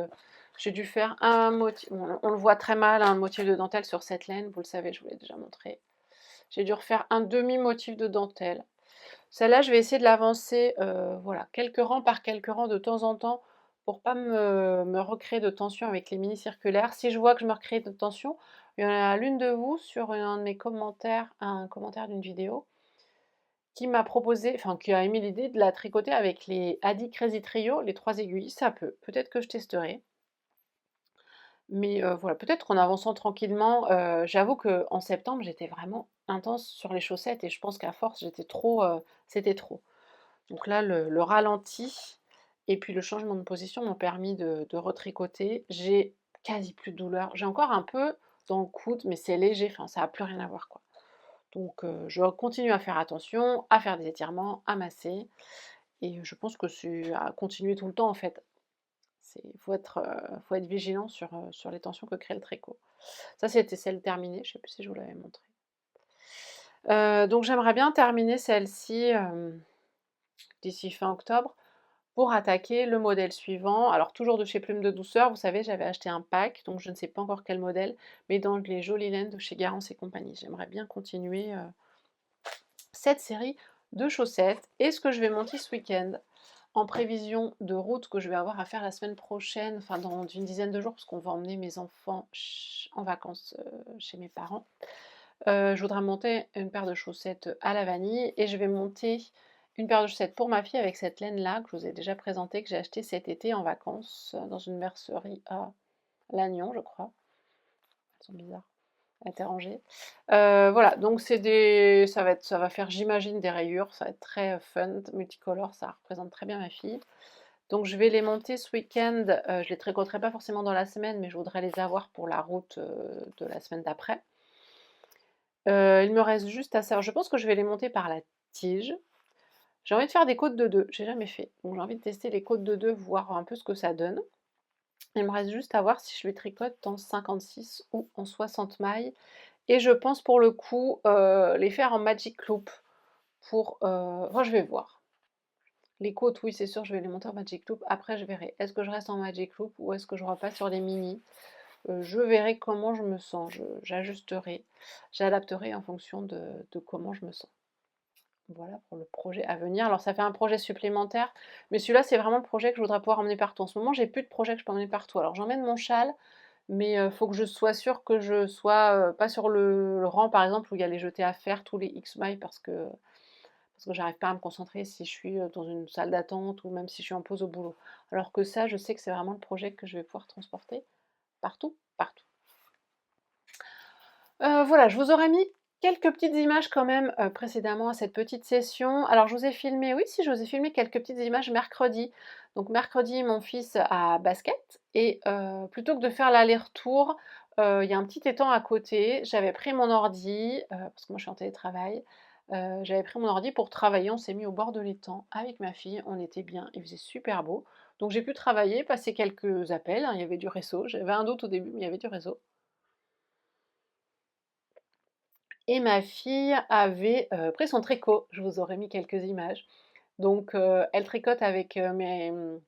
J'ai dû faire un motif, on le voit très mal, un motif de dentelle sur cette laine, vous le savez, je vous l'ai déjà montré. J'ai dû refaire un demi-motif de dentelle. Celle-là, je vais essayer de l'avancer, voilà, quelques rangs par quelques rangs de temps en temps pour pas me recréer de tension avec les mini circulaires. Si je vois que je me recrée de tension, il y en a l'une de vous sur un de mes commentaires, un commentaire d'une vidéo, qui m'a proposé, enfin qui a émis l'idée de la tricoter avec les Adi Crazy Trio, les 3 aiguilles. Ça peut-être que je testerai. Mais voilà, peut-être qu'en avançant tranquillement, j'avoue qu'en septembre, j'étais vraiment intense sur les chaussettes et je pense qu'à force, j'étais trop, c'était trop. Donc là, le ralenti et puis le changement de position m'ont permis de retricoter. J'ai quasi plus de douleur. J'ai encore un peu dans le coude, mais c'est léger, enfin ça a plus rien à voir, quoi. Donc je continue à faire attention, à faire des étirements, à masser et je pense que c'est à continuer tout le temps, en fait. Il faut être vigilant sur les tensions que crée le tricot. Ça, c'était celle terminée, je ne sais plus si je vous l'avais montré. Donc j'aimerais bien terminer celle-ci d'ici fin octobre pour attaquer le modèle suivant. Alors toujours de chez Plume de Douceur, vous savez, j'avais acheté un pack, donc je ne sais pas encore quel modèle, mais dans les Jolies Laines de chez Garance et compagnie. J'aimerais bien continuer cette série de chaussettes. Et ce que je vais monter ce week-end, en prévision de route que je vais avoir à faire la semaine prochaine, enfin dans une dizaine de jours, parce qu'on va emmener mes enfants en vacances chez mes parents. Je voudrais monter une paire de chaussettes à la vanille et je vais monter une paire de chaussettes pour ma fille avec cette laine-là que je vous ai déjà présentée, que j'ai achetée cet été en vacances dans une mercerie à Lannion, je crois. Elles sont bizarres. Elle était rangée. Voilà, donc ça va faire, j'imagine, des rayures. Ça va être très fun, multicolore. Ça représente très bien ma fille. Donc je vais les monter ce week-end. Je les tricoterai pas forcément dans la semaine, mais je voudrais les avoir pour la route de la semaine d'après. Il me reste juste à savoir. Je pense que je vais les monter par la tige. J'ai envie de faire des côtes de 2. J'ai jamais fait. Donc j'ai envie de tester les côtes de 2, voir un peu ce que ça donne. Il me reste juste à voir si je les tricote en 56 ou en 60 mailles. Et je pense pour le coup les faire en Magic Loop. Enfin, je vais voir. Les côtes, oui, c'est sûr, je vais les monter en Magic Loop. Après, je verrai. Est-ce que je reste en Magic Loop ou est-ce que je repasse sur les mini? Je verrai comment je me sens. J'ajusterai, j'adapterai en fonction de comment je me sens. Voilà pour le projet à venir. Alors ça fait un projet supplémentaire, mais celui-là c'est vraiment le projet que je voudrais pouvoir emmener partout. En ce moment j'ai plus de projet que je peux emmener partout. Alors j'emmène mon châle, mais il faut que je sois sûre que je sois pas sur le rang par exemple où il y a les jetés à faire tous les X miles parce que j'arrive pas à me concentrer si je suis dans une salle d'attente ou même si je suis en pause au boulot. Alors que ça, je sais que c'est vraiment le projet que je vais pouvoir transporter partout, partout. Voilà, je vous aurais mis quelques petites images quand même précédemment à cette petite session. Alors je vous ai filmé, oui si je vous ai filmé quelques petites images mercredi. Donc mercredi mon fils a basket et plutôt que de faire l'aller-retour, il y a un petit étang à côté. J'avais pris mon ordi, parce que moi je suis en télétravail, j'avais pris mon ordi pour travailler. On s'est mis au bord de l'étang avec ma fille, on était bien, il faisait super beau. Donc j'ai pu travailler, passer quelques appels, hein, il y avait du réseau. J'avais un doute au début mais il y avait du réseau. Et ma fille avait pris son tricot, je vous aurais mis quelques images. Donc elle tricote avec des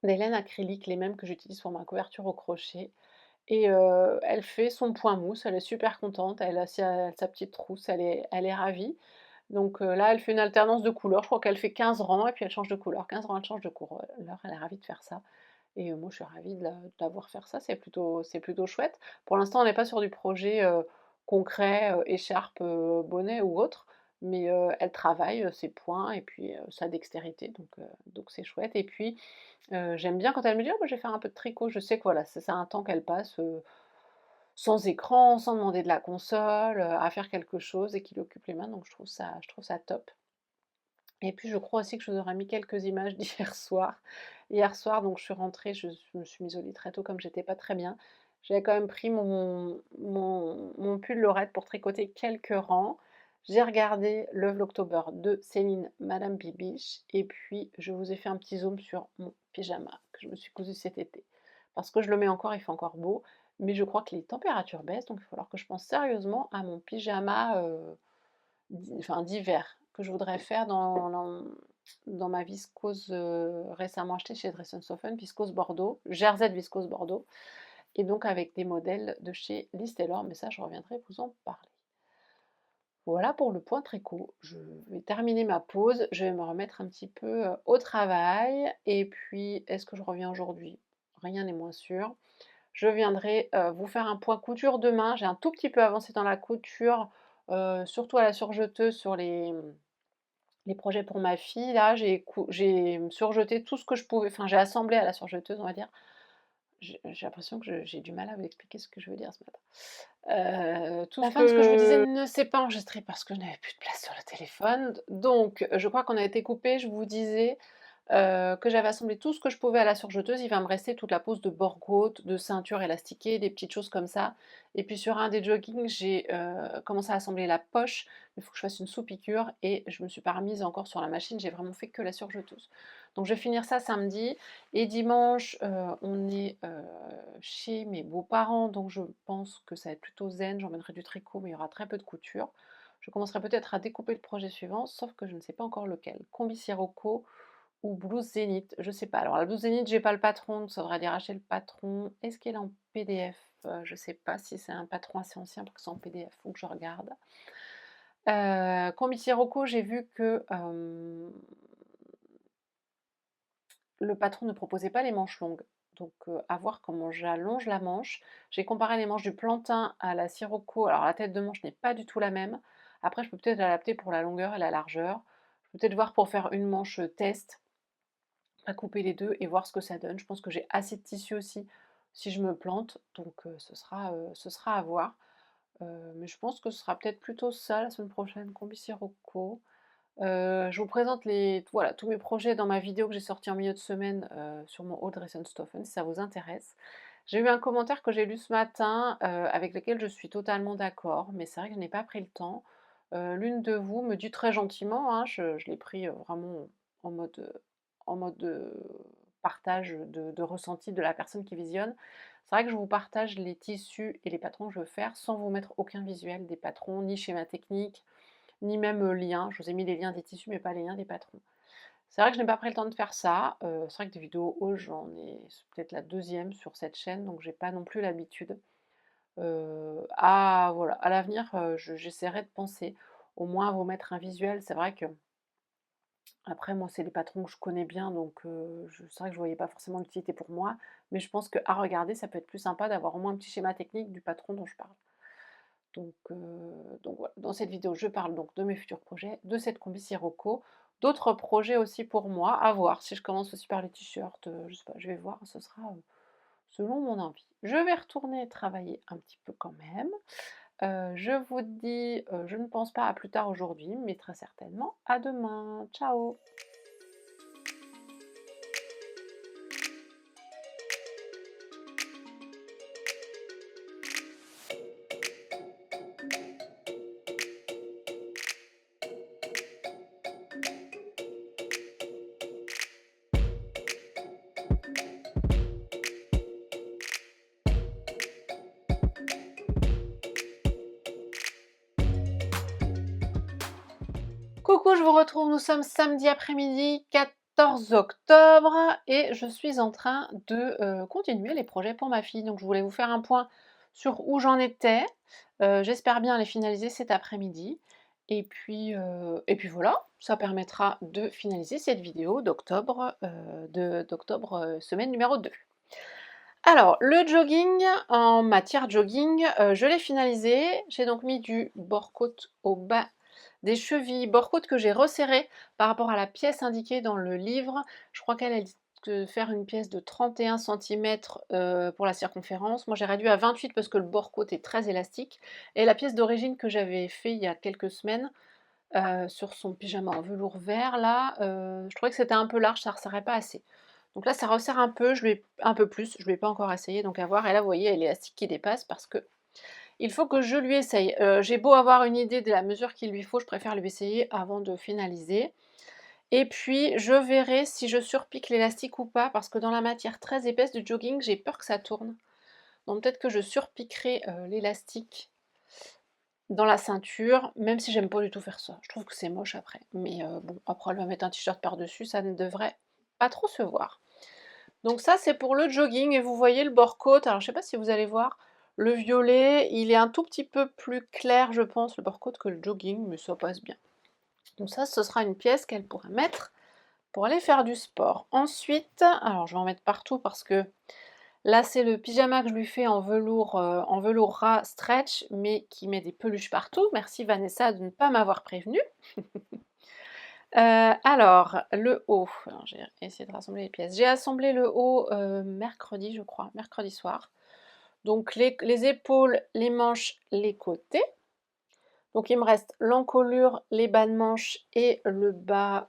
laines acryliques, les mêmes que j'utilise pour ma couverture au crochet. Et elle fait son point mousse, elle est super contente, elle a sa petite trousse, elle est ravie. Donc là, elle fait une alternance de couleurs, je crois qu'elle fait 15 rangs et puis elle change de couleur. 15 rangs, elle change de couleur, elle est ravie de faire ça. Et moi, je suis ravie de la voir faire ça, c'est plutôt chouette. Pour l'instant, on n'est pas sur du projet concret, écharpe, bonnet ou autre, mais elle travaille ses points et puis sa dextérité, donc c'est chouette. Et puis, j'aime bien quand elle me dit: «Oh, bah, je vais faire un peu de tricot», je sais que voilà, c'est un temps qu'elle passe sans écran, sans demander de la console, à faire quelque chose et qui lui occupe les mains, donc je trouve ça top. Et puis je crois aussi que je vous aurais mis quelques images d'hier soir. Hier soir, donc je suis rentrée, je me suis mise au lit très tôt comme j'étais pas très bien. J'avais quand même pris mon pull Lorette pour tricoter quelques rangs. J'ai regardé le Vlogtober de Céline Madame Bibiche et puis je vous ai fait un petit zoom sur mon pyjama que je me suis cousu cet été. Parce que je le mets encore, il fait encore beau, mais je crois que les températures baissent, donc il va falloir que je pense sérieusement à mon pyjama d'hiver que je voudrais faire dans ma viscose récemment achetée chez Dress Soffen, viscose Bordeaux, Jersey viscose Bordeaux, et donc avec des modèles de chez Liz Taylor, mais ça je reviendrai vous en parler. Voilà pour le point tricot. Je vais terminer ma pause, je vais me remettre un petit peu, au travail et puis est-ce que je reviens aujourd'hui? Rien n'est moins sûr. Je viendrai, vous faire un point couture demain. J'ai un tout petit peu avancé dans la couture, surtout à la surjeteuse sur les projets pour ma fille là. J'ai surjeté tout ce que je pouvais, enfin j'ai assemblé à la surjeteuse on va dire. J'ai l'impression que j'ai du mal à vous expliquer ce que je veux dire ce matin. Tout La ce fin de ce que je vous disais que ne s'est pas enregistré parce que je n'avais plus de place sur le téléphone. Donc je crois qu'on a été coupé. Je vous disais que j'avais assemblé tout ce que je pouvais à la surjeteuse. Il va me rester toute la pose de bord haute, de ceinture élastiquée, des petites choses comme ça. Et puis sur un des joggings, j'ai commencé à assembler la poche. Il faut que je fasse une sous-piqûre et je me suis pas remise encore sur la machine. J'ai vraiment fait que la surjeteuse. Donc je vais finir ça samedi. Et dimanche, on est chez mes beaux-parents. Donc je pense que ça va être plutôt zen. J'emmènerai du tricot, mais il y aura très peu de couture. Je commencerai peut-être à découper le projet suivant, sauf que je ne sais pas encore lequel. Combi Sirocco ou blouse Zénith, je sais pas. Alors la blouse Zénith, j'ai pas le patron, donc ça devrait dire acheter le patron. Est-ce qu'elle est en PDF? Je sais pas si c'est un patron assez ancien pour que c'est en PDF, faut que je regarde. Combi Sirocco, j'ai vu que le patron ne proposait pas les manches longues. Donc à voir comment j'allonge la manche. J'ai comparé les manches du plantain à la Sirocco. Alors la tête de manche n'est pas du tout la même. Après, je peux peut-être l'adapter pour la longueur et la largeur. Je peux peut-être voir pour faire une manche test à couper les 2 et voir ce que ça donne. Je pense que j'ai assez de tissu aussi si je me plante, donc ce sera à voir. Mais je pense que ce sera peut-être plutôt ça la semaine prochaine, combi Sirocco. Je vous présente voilà, tous mes projets dans ma vidéo que j'ai sortie en milieu de semaine, sur mon haut Dressenstoffen, si ça vous intéresse. J'ai eu un commentaire que j'ai lu ce matin, avec lequel je suis totalement d'accord, mais c'est vrai que je n'ai pas pris le temps. L'une de vous me dit très gentiment, hein, je l'ai pris, vraiment en mode, partage de ressenti de la personne qui visionne. C'est vrai que je vous partage les tissus et les patrons que je veux faire sans vous mettre aucun visuel des patrons, ni schéma technique, ni même lien. Je vous ai mis les liens des tissus, mais pas les liens des patrons. C'est vrai que je n'ai pas pris le temps de faire ça. C'est vrai que des vidéos haut, j'en ai c'est peut-être la deuxième sur cette chaîne, donc j'ai pas non plus l'habitude. Voilà, à l'avenir, j'essaierai de penser au moins à vous mettre un visuel. C'est vrai que après moi, c'est des patrons que je connais bien, donc c'est vrai que je voyais pas forcément l'utilité pour moi, mais je pense qu'à regarder, ça peut être plus sympa d'avoir au moins un petit schéma technique du patron dont je parle. Donc voilà, dans cette vidéo, je parle donc de mes futurs projets, de cette combi Sirocco, d'autres projets aussi pour moi, à voir. Si je commence aussi par les t-shirts, je sais pas, je vais voir, ce sera selon mon envie. Je vais retourner travailler un petit peu quand même. Je vous dis, je ne pense pas à plus tard aujourd'hui, mais très certainement à demain. Ciao! Coucou, je vous retrouve, nous sommes samedi après-midi, 14 octobre, et je suis en train de continuer les projets pour ma fille. Donc je voulais vous faire un point sur où j'en étais. J'espère bien les finaliser cet après-midi. Et puis voilà, ça permettra de finaliser cette vidéo d'octobre, semaine numéro 2. Alors, le jogging, en matière jogging, je l'ai finalisé. J'ai donc mis du bord-côte au bas des chevilles, bord-côte que j'ai resserré par rapport à la pièce indiquée dans le livre. Je crois qu'elle dit de faire une pièce de 31 centimètres pour la circonférence. Moi j'ai réduit à 28 parce que le bord-côte est très élastique. Et la pièce d'origine que j'avais fait il y a quelques semaines, sur son pyjama en velours vert là, je trouvais que c'était un peu large, ça ne resserrait pas assez. Donc là ça resserre un peu, un peu plus, je ne l'ai pas encore essayé, donc à voir. Et là vous voyez, elle est l'élastique qui dépasse parce que il faut que je lui essaye. J'ai beau avoir une idée de la mesure qu'il lui faut, je préfère lui essayer avant de finaliser. Et puis je verrai si je surpique l'élastique ou pas, parce que dans la matière très épaisse du jogging, j'ai peur que ça tourne. Donc peut-être que je surpiquerai l'élastique dans la ceinture, même si j'aime pas du tout faire ça. Je trouve que c'est moche après. Mais bon, après elle va mettre un t-shirt par-dessus, ça ne devrait pas trop se voir. Donc ça c'est pour le jogging, et vous voyez le bord côte. Alors je sais pas si vous allez voir, Le violet, il est un tout petit peu plus clair, je pense, le bord côte que le jogging, mais ça passe bien. Donc ça, ce sera une pièce qu'elle pourra mettre pour aller faire du sport. Ensuite, alors je vais en mettre partout parce que là, c'est le pyjama que je lui fais en velours ras stretch, mais qui met des peluches partout. Merci Vanessa de ne pas m'avoir prévenue. Alors, le haut, alors, j'ai essayé de rassembler les pièces. J'ai assemblé le haut mercredi, je crois, mercredi soir. Donc les épaules, les manches, les côtés. Donc il me reste l'encolure, les bas de manches et le bas,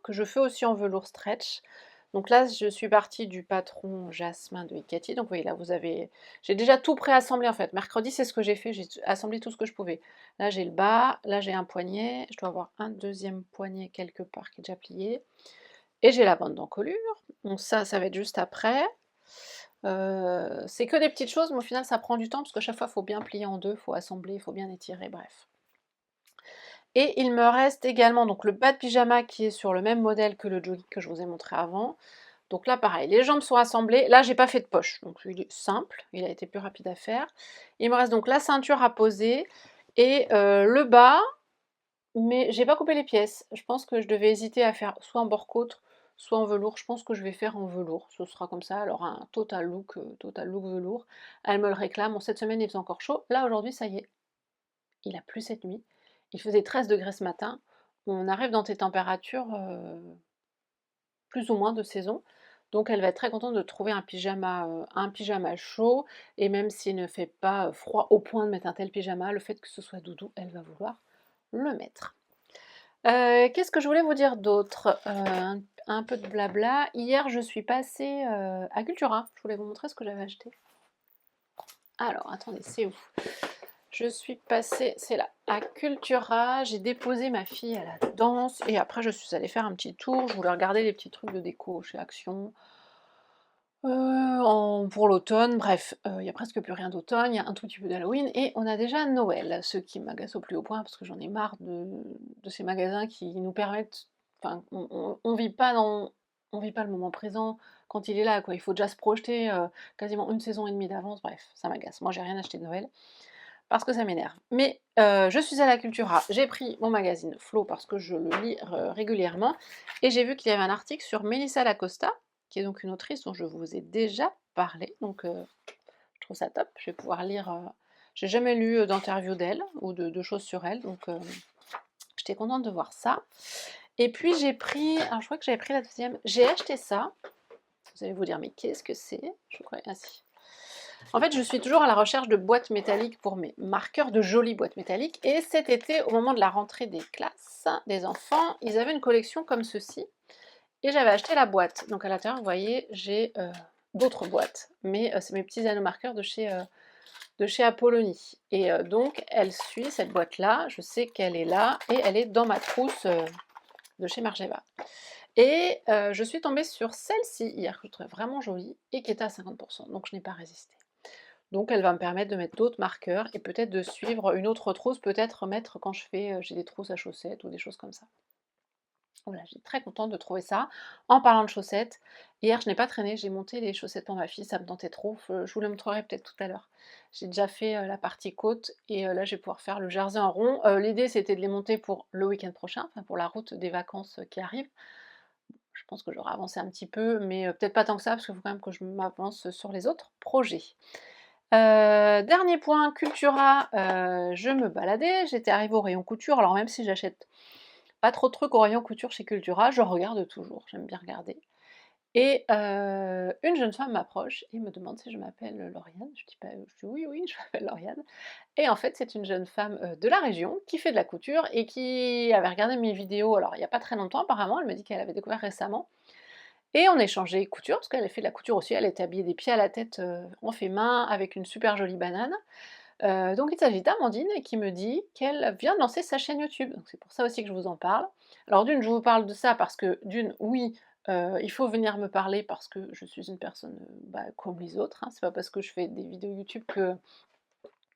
que je fais aussi en velours stretch. Donc là, je suis partie du patron Jasmin de Ikati. Donc vous voyez, là, j'ai déjà tout préassemblé en fait. Mercredi, c'est ce que j'ai fait, j'ai assemblé tout ce que je pouvais. Là, j'ai le bas, là, j'ai un poignet. Je dois avoir un deuxième poignet quelque part qui est déjà plié. Et j'ai la bande d'encolure. Donc ça va être juste après. C'est que des petites choses, mais au final, ça prend du temps parce que chaque fois, il faut bien plier en deux, il faut assembler, il faut bien étirer, bref. Et il me reste également donc le bas de pyjama qui est sur le même modèle que le jogging que je vous ai montré avant. Donc là, pareil, les jambes sont assemblées. Là, j'ai pas fait de poche, donc il est simple, il a été plus rapide à faire. Il me reste donc la ceinture à poser et le bas, mais j'ai pas coupé les pièces. Je pense que je devais hésiter à faire soit en bord-côte, soit en velours. Je pense que je vais faire en velours. Ce sera comme ça. Alors un total look velours. Elle me le réclame. Bon, cette semaine, il faisait encore chaud. Là, aujourd'hui, ça y est. Il a plu cette nuit. Il faisait 13 degrés ce matin. On arrive dans des températures plus ou moins de saison. Donc elle va être très contente de trouver un pyjama chaud. Et même s'il ne fait pas froid au point de mettre un tel pyjama, le fait que ce soit doudou, elle va vouloir le mettre. Qu'est-ce que je voulais vous dire d'autre? Un peu de blabla. Hier, je suis passée à Cultura. Je voulais vous montrer ce que j'avais acheté. Alors, attendez, c'est où? Je suis passée, c'est là, à Cultura. J'ai déposé ma fille à la danse et après, je suis allée faire un petit tour. Je voulais regarder les petits trucs de déco chez Action. Pour l'automne, bref, il y a presque plus rien d'automne, il y a un tout petit peu d'Halloween et on a déjà Noël, ce qui m'agace au plus haut point parce que j'en ai marre de ces magasins qui nous permettent, enfin, on vit pas le moment présent quand il est là, quoi. Il faut déjà se projeter, quasiment une saison et demie d'avance, bref, ça m'agace. Moi, j'ai rien acheté de Noël parce que ça m'énerve. Mais je suis à la Cultura, j'ai pris mon magazine Flo parce que je le lis régulièrement et j'ai vu qu'il y avait un article sur Melissa Lacosta, qui est donc une autrice dont je vous ai déjà parlé, donc je trouve ça top, je vais pouvoir lire, j'ai jamais lu d'interview d'elle ou de choses sur elle, donc j'étais contente de voir ça. Et puis j'ai pris, alors je crois que j'avais pris la deuxième, j'ai acheté ça, vous allez vous dire mais qu'est-ce que c'est? Je crois, ah si. En fait, je suis toujours à la recherche de boîtes métalliques pour mes marqueurs, de jolies boîtes métalliques. Et cet été, au moment de la rentrée des classes des enfants, ils avaient une collection comme ceci. Et j'avais acheté la boîte. Donc à l'intérieur, vous voyez, j'ai d'autres boîtes. Mais c'est mes petits anneaux marqueurs de chez Apollonie. Et donc, elle suit cette boîte-là. Je sais qu'elle est là. Et elle est dans ma trousse de chez Margeva. Et je suis tombée sur celle-ci hier, que je trouvais vraiment jolie, et qui était à 50%. Donc je n'ai pas résisté. Donc elle va me permettre de mettre d'autres marqueurs et peut-être de suivre une autre trousse, peut-être mettre quand j'ai des trousses à chaussettes ou des choses comme ça. Voilà, j'étais très contente de trouver ça. En parlant de chaussettes, hier je n'ai pas traîné, j'ai monté les chaussettes pour ma fille, ça me tentait trop. Je vous le montrerai peut-être tout à l'heure. J'ai déjà fait la partie côte et là je vais pouvoir faire le jersey en rond. L'idée c'était de les monter pour le week-end prochain, enfin pour la route des vacances qui arrive. Je pense que j'aurai avancé un petit peu, mais peut-être pas tant que ça, parce qu'il faut quand même que je m'avance sur les autres projets. Dernier point, Cultura, je me baladais, j'étais arrivée au rayon couture, alors même si j'achète pas trop de trucs au rayon couture chez Cultura, je regarde toujours, j'aime bien regarder. Et une jeune femme m'approche et me demande si je m'appelle Lauriane. Je dis oui, oui, je m'appelle Lauriane. Et en fait, c'est une jeune femme de la région qui fait de la couture et qui avait regardé mes vidéos, alors il n'y a pas très longtemps apparemment, elle m'a dit qu'elle avait découvert récemment. Et on échangeait couture, parce qu'elle a fait de la couture aussi, elle était habillée des pieds à la tête en fait main avec une super jolie banane. Donc il s'agit d'Amandine qui me dit qu'elle vient de lancer sa chaîne YouTube. Donc c'est pour ça aussi que je vous en parle. Alors d'une, je vous parle de ça parce que d'une, oui, il faut venir me parler parce que je suis une personne comme les autres. Hein. C'est pas parce que je fais des vidéos YouTube que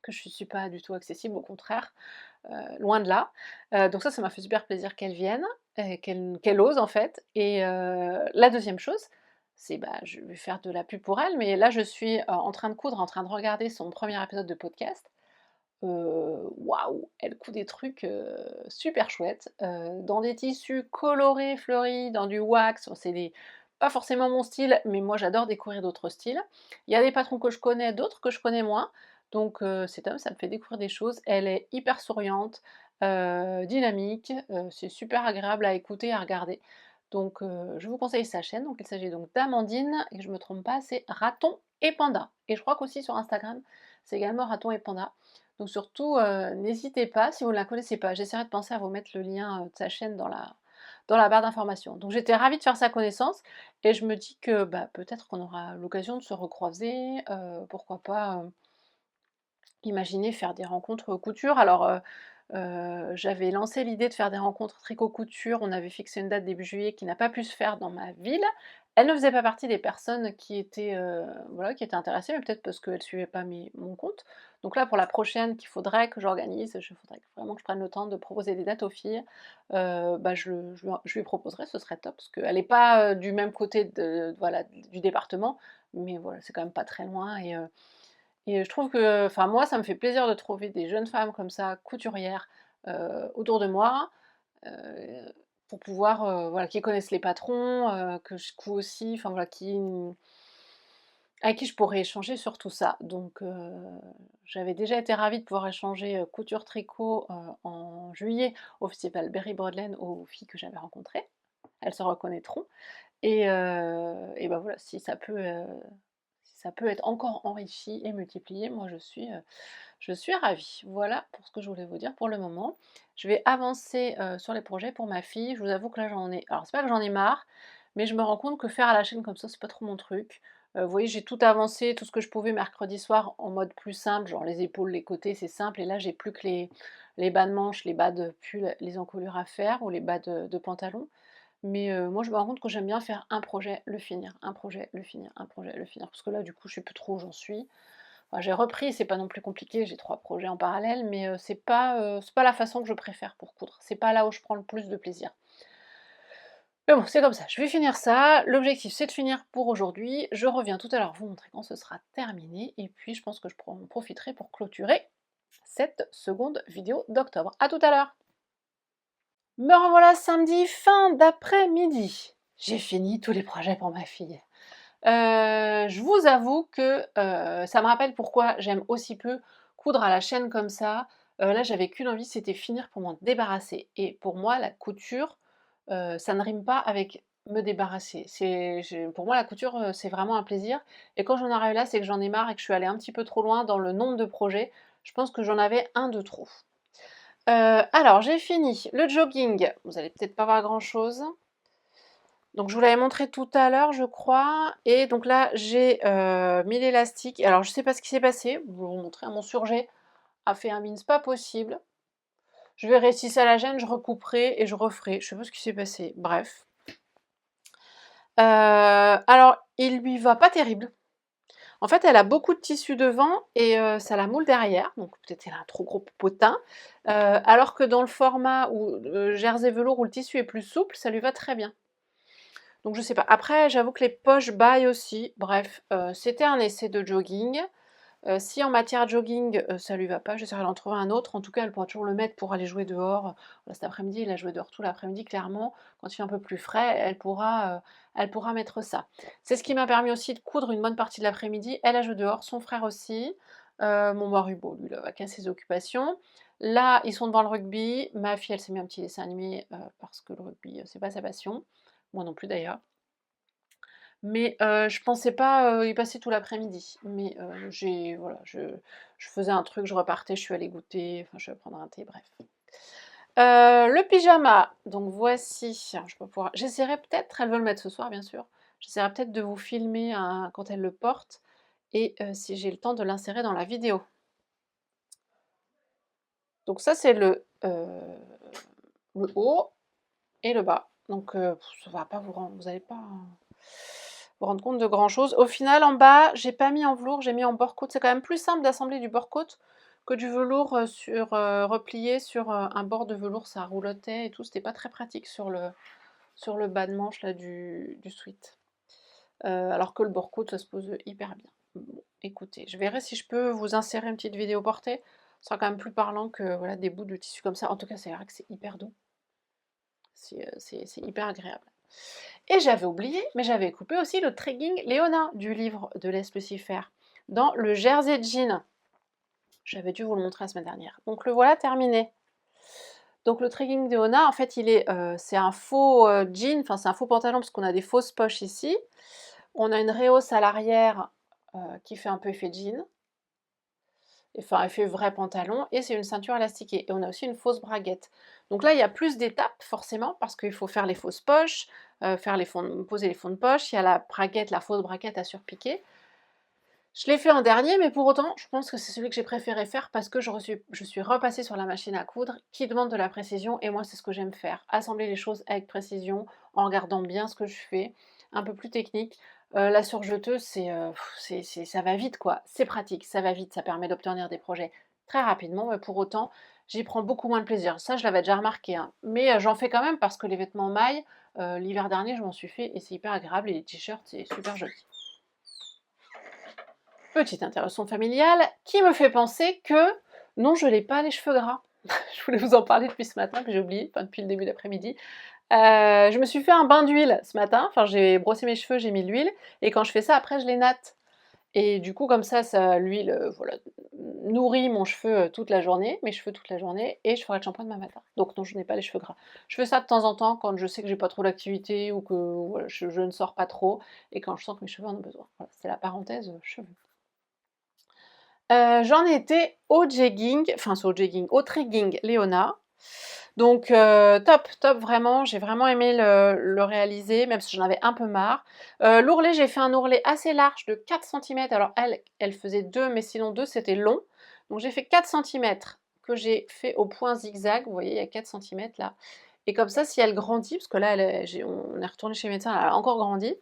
je ne suis pas du tout accessible, au contraire, loin de là. Donc ça m'a fait super plaisir qu'elle vienne, qu'elle ose en fait. Et la deuxième chose, je vais faire de la pub pour elle, mais là je suis en train de coudre, en train de regarder son premier épisode de podcast. Waouh! Elle coud des trucs, super chouettes, dans des tissus colorés, fleuris, dans du wax. Bon, c'est des pas forcément mon style, mais moi j'adore découvrir d'autres styles. Il y a des patrons que je connais, d'autres que je connais moins, donc c'est top, ça me fait découvrir des choses. Elle est hyper souriante, dynamique, c'est super agréable à écouter et à regarder. Donc je vous conseille sa chaîne. Donc il s'agit donc d'Amandine et que je me trompe pas, c'est Raton et Panda. Et je crois qu'aussi sur Instagram, c'est également Raton et Panda. Donc surtout, n'hésitez pas, si vous ne la connaissez pas, j'essaierai de penser à vous mettre le lien de sa chaîne dans la barre d'informations. Donc j'étais ravie de faire sa connaissance et je me dis que bah, peut-être qu'on aura l'occasion de se recroiser, pourquoi pas imaginer faire des rencontres couture. Alors j'avais lancé l'idée de faire des rencontres tricot-couture, on avait fixé une date début juillet qui n'a pas pu se faire dans ma ville. Elle ne faisait pas partie des personnes qui étaient, voilà, qui étaient intéressées, mais peut-être parce qu'elle ne suivait pas mon compte. Donc là, pour la prochaine qu'il faudrait que j'organise, il faudrait vraiment que je prenne le temps de proposer des dates aux filles. Bah, je lui proposerai, ce serait top, parce qu'elle n'est pas du même côté voilà, du département, mais voilà, c'est quand même pas très loin. Et je trouve que, enfin moi, ça me fait plaisir de trouver des jeunes femmes comme ça, couturières, autour de moi, pour pouvoir, voilà, qui connaissent les patrons, que je couds aussi, enfin voilà, avec qui je pourrais échanger sur tout ça. Donc j'avais déjà été ravie de pouvoir échanger, couture-tricot, en juillet au festival Berry Broadland aux filles que j'avais rencontrées. Elles se reconnaîtront et bah, voilà, si ça peut être encore enrichi et multiplié, moi je suis ravie. Voilà pour ce que je voulais vous dire pour le moment. Je vais avancer, sur les projets pour ma fille. Je vous avoue que là j'en ai alors c'est pas que j'en ai marre, mais je me rends compte que faire à la chaîne comme ça, c'est pas trop mon truc. Vous voyez, j'ai tout avancé, tout ce que je pouvais mercredi soir en mode plus simple, genre les épaules, les côtés, c'est simple et là j'ai plus que les bas de manches, les bas de pull, les encolures à faire ou les bas de pantalon. Mais moi je me rends compte que j'aime bien faire un projet, le finir, un projet, le finir, un projet, le finir. Parce que là du coup je sais plus trop où j'en suis. Enfin, j'ai repris, c'est pas non plus compliqué, j'ai 3 projets en parallèle, mais c'est pas la façon que je préfère pour coudre. C'est pas là où je prends le plus de plaisir. Mais bon, c'est comme ça, je vais finir ça. L'objectif c'est de finir pour aujourd'hui. Je reviens tout à l'heure vous montrer quand ce sera terminé. Et puis je pense que je en profiterai pour clôturer cette seconde vidéo d'octobre. A tout à l'heure! Me revoilà samedi, fin d'après-midi. J'ai fini tous les projets pour ma fille. Je vous avoue que, ça me rappelle pourquoi j'aime aussi peu coudre à la chaîne comme ça. Là, j'avais qu'une envie, c'était finir pour m'en débarrasser et pour moi, la couture, ça ne rime pas avec me débarrasser. Pour moi, la couture, c'est vraiment un plaisir et quand j'en arrive là, c'est que j'en ai marre et que je suis allée un petit peu trop loin dans le nombre de projets. Je pense que j'en avais un de trop. Alors j'ai fini le jogging, vous allez peut-être pas voir grand-chose. Donc je vous l'avais montré tout à l'heure, je crois. Et donc là, j'ai mis l'élastique. Alors je sais pas ce qui s'est passé. Je vais vous montrer. Mon surjet a fait un mince pas possible. Je verrai si ça la gêne, je recouperai et je referai. Je sais pas ce qui s'est passé. Bref. Alors, il lui va pas terrible. En fait, elle a beaucoup de tissu devant et ça la moule derrière. Donc peut-être elle a un trop gros potin. Alors que dans le format où jersey velours où le tissu est plus souple, ça lui va très bien. Donc je sais pas. Après, j'avoue que les poches baillent aussi. Bref, c'était un essai de jogging. Si en matière jogging, ça lui va pas, j'essaierai d'en trouver un autre. En tout cas, elle pourra toujours le mettre pour aller jouer dehors. Là, cet après-midi, il a joué dehors tout l'après-midi, clairement. Quand il fait un peu plus frais, elle pourra mettre ça. C'est ce qui m'a permis aussi de coudre une bonne partie de l'après-midi. Elle a joué dehors, son frère aussi. Mon mari, bon, lui, il a qu'à ses occupations. Là, ils sont devant le rugby. Ma fille, elle s'est mis un petit dessin animé parce que le rugby, c'est pas sa passion. Moi non plus d'ailleurs. Mais je pensais pas, y passer tout l'après-midi. Mais voilà, je faisais un truc, je repartais, je suis allée goûter, enfin je vais prendre un thé, bref. Le pyjama, donc voici, alors je peux pouvoir j'essaierai peut-être, elle veut le mettre ce soir bien sûr, j'essaierai peut-être de vous filmer quand elle le porte et si j'ai le temps de l'insérer dans la vidéo. Donc ça c'est le haut et le bas. Donc ça va pas vous allez pas vous rendre compte de grand chose. Au final, en bas, j'ai pas mis en velours, j'ai mis en bord-côte. C'est quand même plus simple d'assembler du bord-côte que du velours replié sur un bord de velours, ça roulotait et tout. C'était pas très pratique sur le bas de manche là, du sweat. alors que le bord-côte, ça se pose hyper bien. Bon, écoutez, je verrai si je peux vous insérer une petite vidéo portée. Ce sera quand même plus parlant que voilà, des bouts de tissu comme ça. En tout cas, c'est vrai que c'est hyper doux. C'est hyper agréable. Et j'avais oublié, mais j'avais coupé aussi le Trekking Léona du livre de Les Lucifer dans le Jersey Jean. J'avais dû vous le montrer la semaine dernière. Donc le voilà terminé. Donc le Trekking Léona, en fait, c'est un faux jean, enfin c'est un faux pantalon parce qu'on a des fausses poches ici. On a une rehausse à l'arrière qui fait un peu effet jean. Enfin, effet vrai pantalon, et c'est une ceinture élastiquée. Et on a aussi une fausse braguette. Donc là, il y a plus d'étapes, forcément, parce qu'il faut faire les fausses poches, poser les fonds de poche, il y a la braguette, la fausse braguette à surpiquer. Je l'ai fait en dernier, mais pour autant, je pense que c'est celui que j'ai préféré faire parce que je suis repassée sur la machine à coudre qui demande de la précision, et moi, c'est ce que j'aime faire. Assembler les choses avec précision, en regardant bien ce que je fais, un peu plus technique. La surjeteuse, ça va vite, quoi. C'est pratique, ça va vite, ça permet d'obtenir des projets très rapidement, mais pour autant, j'y prends beaucoup moins de plaisir. Ça, je l'avais déjà remarqué, hein. Mais j'en fais quand même parce que les vêtements mailles, l'hiver dernier, je m'en suis fait et c'est hyper agréable, et les t-shirts, c'est super joli. Petite interruption familiale qui me fait penser que non, je n'ai pas les cheveux gras. Je voulais vous en parler depuis ce matin, que j'ai oublié, enfin depuis le début d'après-midi. Je me suis fait un bain d'huile ce matin, enfin j'ai brossé mes cheveux, j'ai mis l'huile, et quand je fais ça, après je les natte. Et du coup, comme ça l'huile voilà, nourrit mon cheveu toute la journée, mes cheveux toute la journée, et je ferai le shampoing demain matin. Donc non, je n'ai pas les cheveux gras. Je fais ça de temps en temps quand je sais que j'ai pas trop d'activité ou que voilà, je ne sors pas trop, et quand je sens que mes cheveux en ont besoin. Voilà, c'est la parenthèse cheveux. J'en étais au jegging, enfin c'est au jegging, au trekking Léona. Donc top, top vraiment, j'ai vraiment aimé le réaliser, même si j'en avais un peu marre. L'ourlet, j'ai fait un ourlet assez large de 4 cm. Alors elle faisait 2, mais sinon 2 c'était long. Donc j'ai fait 4 cm que j'ai fait au point zigzag. Vous voyez, il y a 4 cm là. Et comme ça, si elle grandit, parce que là, on est retourné chez le médecin, elle a encore grandi,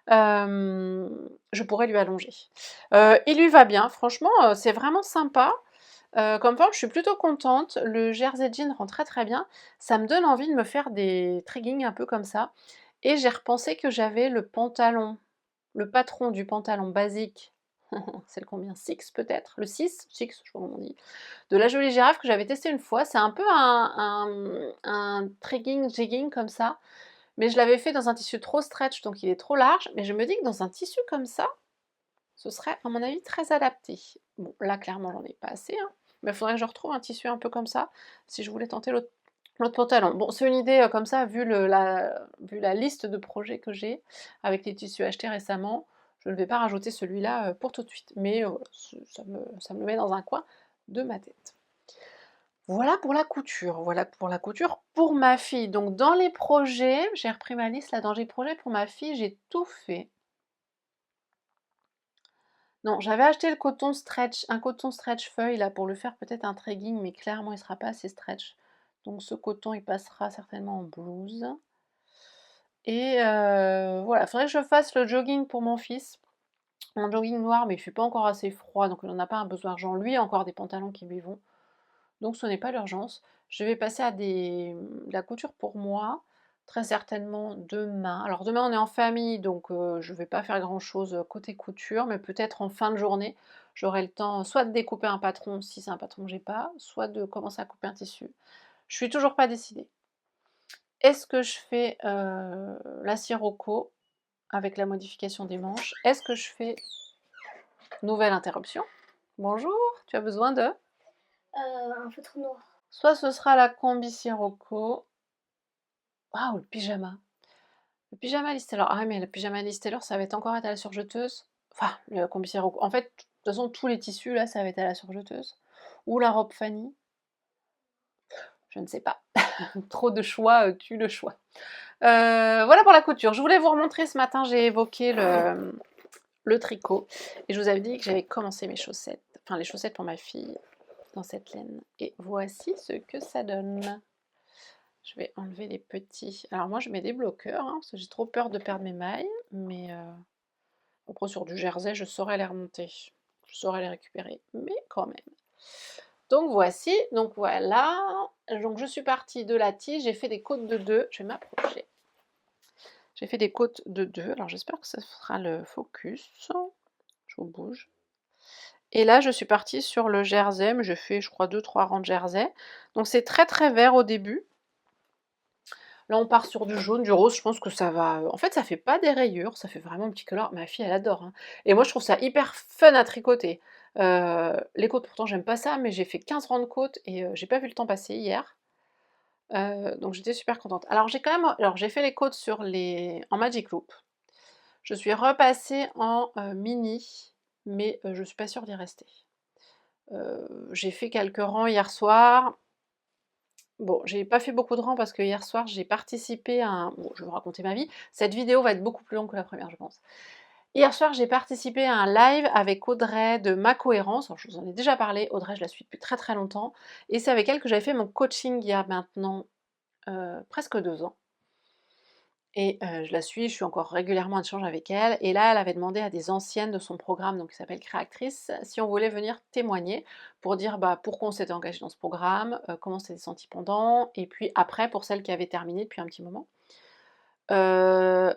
je pourrais lui allonger. Il lui va bien, franchement, c'est vraiment sympa. Comme forme, je suis plutôt contente. Le jersey jean rend très très bien. Ça me donne envie de me faire des treggings un peu comme ça. Et j'ai repensé que j'avais le pantalon, le patron du pantalon basique, c'est le combien? 6 peut-être? Le 6? 6, je sais pas comment on dit. De la jolie girafe que j'avais testé une fois. C'est un peu un tregging, jegging comme ça. Mais je l'avais fait dans un tissu trop stretch, donc il est trop large. Mais je me dis que dans un tissu comme ça, ce serait à mon avis très adapté. Bon, là clairement j'en ai pas assez, hein. Mais il faudrait que je retrouve un tissu un peu comme ça, si je voulais tenter l'autre pantalon. Bon, c'est une idée comme ça, vu la liste de projets que j'ai, avec les tissus achetés récemment, je ne vais pas rajouter celui-là pour tout de suite. Mais voilà, ça me met dans un coin de ma tête. Voilà pour la couture, voilà pour la couture pour ma fille. Donc dans les projets, j'ai repris ma liste là, dans les projets pour ma fille, j'ai tout fait. Non, j'avais acheté le coton stretch, un coton stretch feuille là pour le faire peut-être un tregging, mais clairement il sera pas assez stretch. Donc ce coton il passera certainement en blouse. Et voilà, il faudrait que je fasse le jogging pour mon fils. En jogging noir, mais il fait pas encore assez froid, donc il n'en a pas un besoin urgent. Lui a encore des pantalons qui lui vont. Donc ce n'est pas l'urgence. Je vais passer à de la couture pour moi, très certainement demain. Alors demain on est en famille, donc je ne vais pas faire grand-chose côté couture, mais peut-être en fin de journée, j'aurai le temps soit de découper un patron, si c'est un patron que j'ai pas, soit de commencer à couper un tissu. Je suis toujours pas décidée. Est-ce que je fais la sirocco avec la modification des manches? Est-ce que je fais nouvelle interruption? Bonjour, tu as besoin de? Un feutre noir. Soit ce sera la combi sirocco. Waouh, le pyjama. Le pyjama Liz Taylor. Ah ouais, mais le pyjama Liz Taylor, ça va être encore à la surjeteuse. Enfin, le combi sirocco. En fait, de toute façon, tous les tissus, là, ça va être à la surjeteuse. Ou la robe Fanny. Je ne sais pas. Trop de choix, tue le choix. Voilà pour la couture. Je voulais vous remontrer ce matin, j'ai évoqué le tricot. Et je vous avais dit que j'avais commencé mes chaussettes. Enfin, les chaussettes pour ma fille dans cette laine. Et voici ce que ça donne. Je vais enlever les petits. Alors moi je mets des bloqueurs, hein, parce que j'ai trop peur de perdre mes mailles, mais après sur du jersey je saurais les remonter, je saurais les récupérer, mais quand même. Donc voici, donc voilà, donc je suis partie de la tige, j'ai fait des côtes de 2, je vais m'approcher. J'ai fait des côtes de 2. Alors j'espère que ça fera le focus. Je vous bouge. Et là, je suis partie sur le jersey, mais j'ai fait, je crois, 2-3 rangs de jersey. Donc c'est très très vert au début. Là, on part sur du jaune, du rose, je pense que ça va... En fait, ça fait pas des rayures, ça fait vraiment un petit color. Ma fille, elle adore, hein. Et moi, je trouve ça hyper fun à tricoter. Les côtes, pourtant, j'aime pas ça, mais j'ai fait 15 rangs de côtes et j'ai pas vu le temps passer hier. Donc j'étais super contente. Alors j'ai quand même... Alors j'ai fait les côtes en Magic Loop. Je suis repassée en mini, mais je suis pas sûre d'y rester. J'ai fait quelques rangs hier soir. Bon, j'ai pas fait beaucoup de rangs parce que hier soir j'ai participé à un... Bon, je vais vous raconter ma vie. Cette vidéo va être beaucoup plus longue que la première, je pense. Hier soir, j'ai participé à un live avec Audrey de Ma Cohérence. Alors, je vous en ai déjà parlé. Audrey, je la suis depuis très très longtemps. Et c'est avec elle que j'avais fait mon coaching il y a maintenant presque 2 ans. Et je la suis, je suis encore régulièrement en échange avec elle. Et là, elle avait demandé à des anciennes de son programme, donc qui s'appelle Créatrice, si on voulait venir témoigner pour dire pourquoi on s'était engagé dans ce programme, comment on s'était senti pendant, et puis après pour celles qui avaient terminé depuis un petit moment.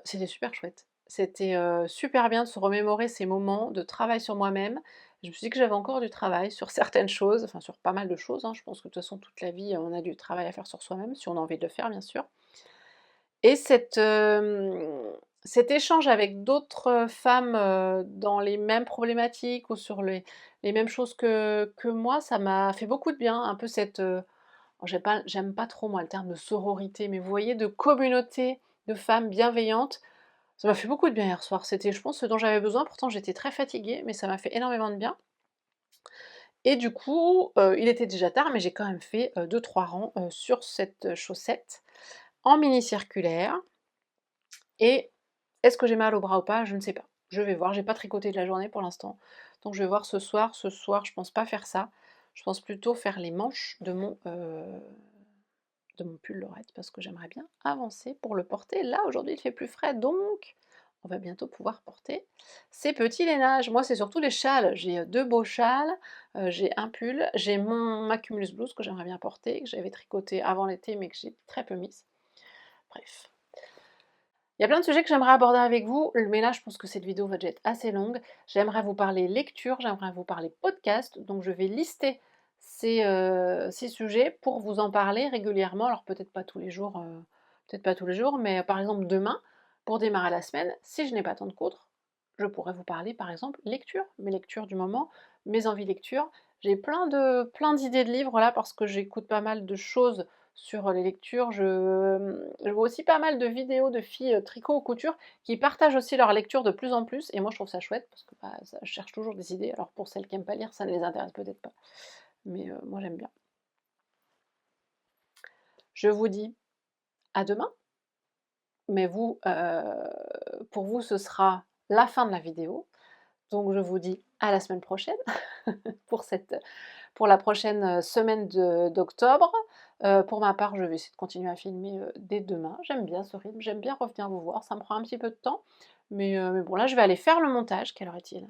C'était super chouette. C'était super bien de se remémorer ces moments de travail sur moi-même. Je me suis dit que j'avais encore du travail sur certaines choses, enfin sur pas mal de choses, hein. Je pense que de toute façon, toute la vie, on a du travail à faire sur soi-même, si on a envie de le faire, bien sûr. Et cet échange avec d'autres femmes dans les mêmes problématiques ou sur les mêmes choses que moi, ça m'a fait beaucoup de bien. Un peu cette... j'aime pas trop moi le terme de sororité, mais vous voyez, de communauté de femmes bienveillantes. Ça m'a fait beaucoup de bien hier soir. C'était, je pense, ce dont j'avais besoin. Pourtant, j'étais très fatiguée, mais ça m'a fait énormément de bien. Et du coup, il était déjà tard, mais j'ai quand même fait 2-3 rangs sur cette chaussette en mini circulaire. Et est-ce que j'ai mal au bras ou pas? Je ne sais pas. Je vais voir, j'ai pas tricoté de la journée pour l'instant. Donc je vais voir ce soir. Ce soir, je pense pas faire ça. Je pense plutôt faire les manches de mon pull Lorette parce que j'aimerais bien avancer pour le porter. Là, aujourd'hui, il fait plus frais, donc on va bientôt pouvoir porter ces petits lainages. Moi, c'est surtout les châles. J'ai 2 beaux châles, j'ai un pull, j'ai ma Cumulus blouse que j'aimerais bien porter, que j'avais tricoté avant l'été, mais que j'ai très peu mise. Bref. Il y a plein de sujets que j'aimerais aborder avec vous, mais là je pense que cette vidéo va déjà être assez longue. J'aimerais vous parler lecture, j'aimerais vous parler podcast, donc je vais lister ces sujets pour vous en parler régulièrement. Alors peut-être pas tous les jours, mais par exemple demain, pour démarrer la semaine, si je n'ai pas tant de cours, je pourrais vous parler par exemple lecture, mes lectures du moment, mes envies lecture. J'ai plein d'idées de livres là parce que j'écoute pas mal de choses sur les lectures. Je vois aussi pas mal de vidéos de filles tricot ou couture qui partagent aussi leur lecture de plus en plus. Et moi, je trouve ça chouette parce que ça, je cherche toujours des idées. Alors pour celles qui n'aiment pas lire, ça ne les intéresse peut-être pas. Mais moi, j'aime bien. Je vous dis à demain. Mais vous, pour vous, ce sera la fin de la vidéo. Donc je vous dis à la semaine prochaine pour la prochaine semaine d'octobre. Pour ma part, je vais essayer de continuer à filmer dès demain. J'aime bien ce rythme, j'aime bien revenir vous voir. Ça me prend un petit peu de temps. Mais bon, là, je vais aller faire le montage. Quelle heure est-il?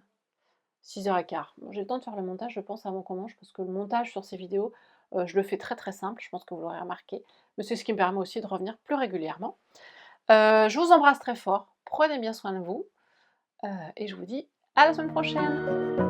6h15. Bon, j'ai le temps de faire le montage, je pense, avant qu'on mange, parce que le montage sur ces vidéos, je le fais très très simple. Je pense que vous l'aurez remarqué. Mais c'est ce qui me permet aussi de revenir plus régulièrement. Je vous embrasse très fort. Prenez bien soin de vous. Et je vous dis à la semaine prochaine.